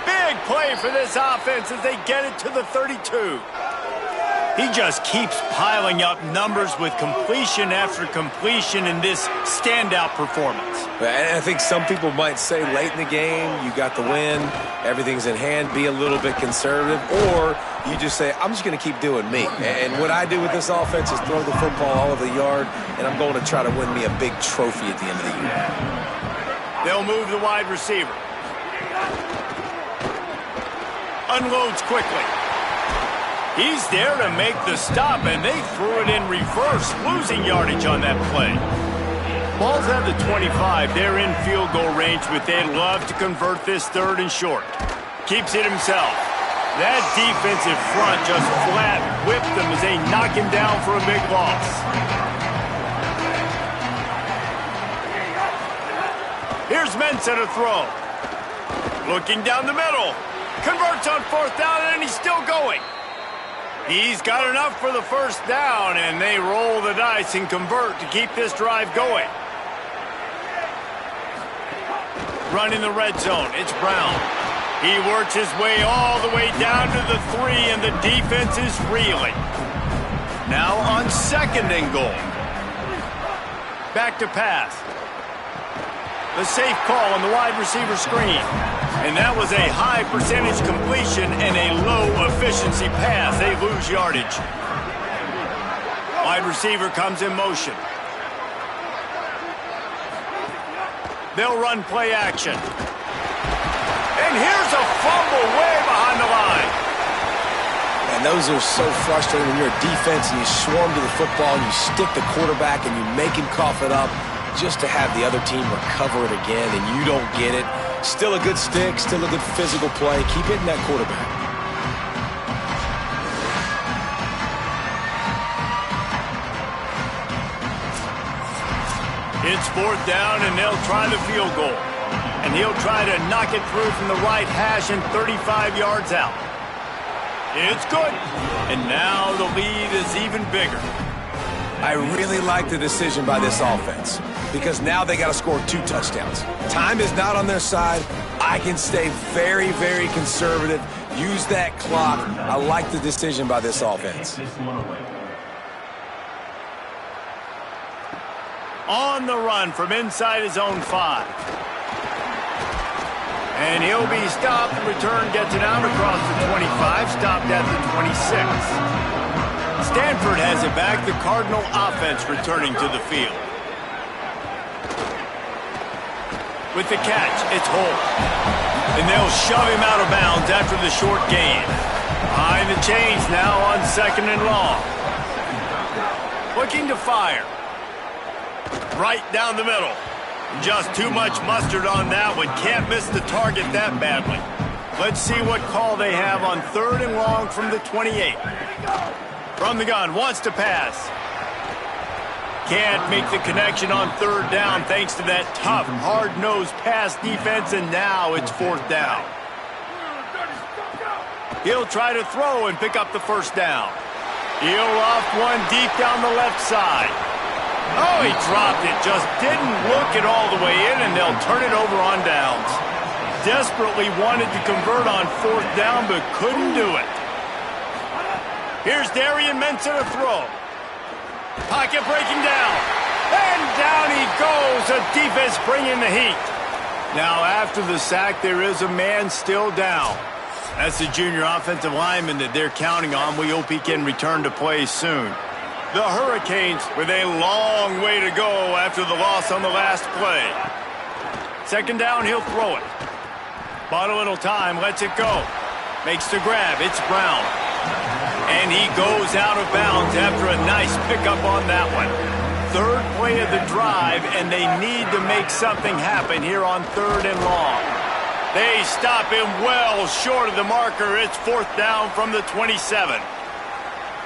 Big play for this offense as they get it to the 32. He just keeps piling up numbers with completion after completion in this standout performance. And I think some people might say late in the game, you got the win, everything's in hand, be a little bit conservative, or you just say, I'm just going to keep doing me. And what I do with this offense is throw the football all over the yard, and I'm going to try to win me a big trophy at the end of the year. They'll move the wide receiver. Unloads quickly. He's there to make the stop, and they threw it in reverse, losing yardage on that play. Ball's at the 25. They're in field goal range, but they'd love to convert this 3rd and short. Keeps it himself. That defensive front just flat whipped them as they knock him down for a big loss. Here's Mensah to throw. Looking down the middle. Converts on 4th down, and he's still going. He's got enough for the first down, and they roll the dice and convert to keep this drive going. Run in the red zone. It's Brown. He works his way all the way down to the 3, and the defense is reeling. Now on 2nd and goal. Back to pass. The safe call on the wide receiver screen. And that was a high percentage completion and a low efficiency pass. They lose yardage. Wide receiver comes in motion. They'll run play action. And here's a fumble way behind the line. And those are so frustrating when you're a defense and you swarm to the football and you stick the quarterback and you make him cough it up just to have the other team recover it again and you don't get it. Still a good stick, still a good physical play. Keep hitting that quarterback. It's 4th down, and they'll try the field goal. And he'll try to knock it through from the right hash and 35 yards out. It's good. And now the lead is even bigger. I really like the decision by this offense because now they got to score 2 touchdowns. Time is not on their side. I can stay very, very conservative. Use that clock. I like the decision by this offense. On the run from inside his own 5. And he'll be stopped. The return gets it out across the 25, stopped at the 26. Stanford has it back. The Cardinal offense returning to the field. With the catch, it's Holt. And they'll shove him out of bounds after the short gain. Behind the chains now on 2nd and long. Looking to fire. Right down the middle. Just too much mustard on that one. Can't miss the target that badly. Let's see what call they have on 3rd and long from the 28. From the gun, wants to pass. Can't make the connection on 3rd down thanks to that tough, hard-nosed pass defense, and now it's 4th down. He'll try to throw and pick up the first down. He'll off one deep down the left side. Oh, he dropped it. Just didn't look it all the way in, and they'll turn it over on downs. Desperately wanted to convert on 4th down, but couldn't do it. Here's Darian Mensah to throw. Pocket breaking down. And down he goes. The defense bringing the heat. Now, after the sack, there is a man still down. That's the junior offensive lineman that they're counting on. We hope he can return to play soon. The Hurricanes with a long way to go after the loss on the last play. 2nd down, he'll throw it. Bought a little time, lets it go. Makes the grab, it's Brown. And he goes out of bounds after a nice pickup on that one. 3rd play of the drive, and they need to make something happen here on 3rd and long. They stop him well short of the marker. It's 4th down from the 27.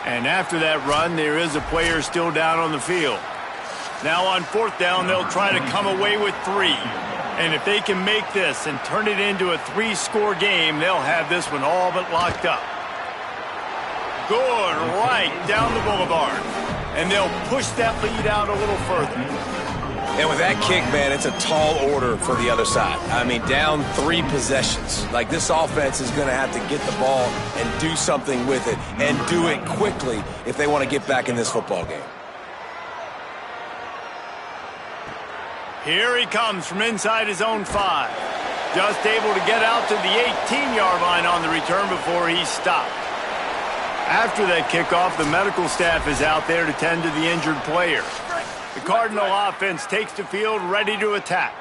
And after that run, there is a player still down on the field. Now on 4th down, they'll try to come away with 3. And if they can make this and turn it into a 3-score game, they'll have this one all but locked up. Good, right down the boulevard. And they'll push that lead out a little further. And with that kick, man, it's a tall order for the other side. I mean, down 3 possessions. Like, this offense is going to have to get the ball and do something with it, and do it quickly if they want to get back in this football game. Here he comes from inside his own 5. Just able to get out to the 18-yard line on the return before he's stopped. After that kickoff, the medical staff is out there to tend to the injured player. The Cardinal offense takes the field ready to attack.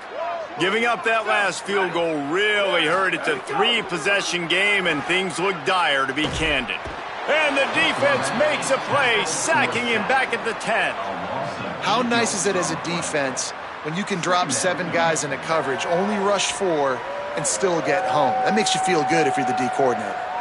Giving up that last field goal really hurt. It's a 3-possession game, and things look dire, to be candid. And the defense makes a play, sacking him back at the 10. How nice is it as a defense when you can drop 7 guys into coverage, only rush 4, and still get home. That makes you feel good if you're the D coordinator.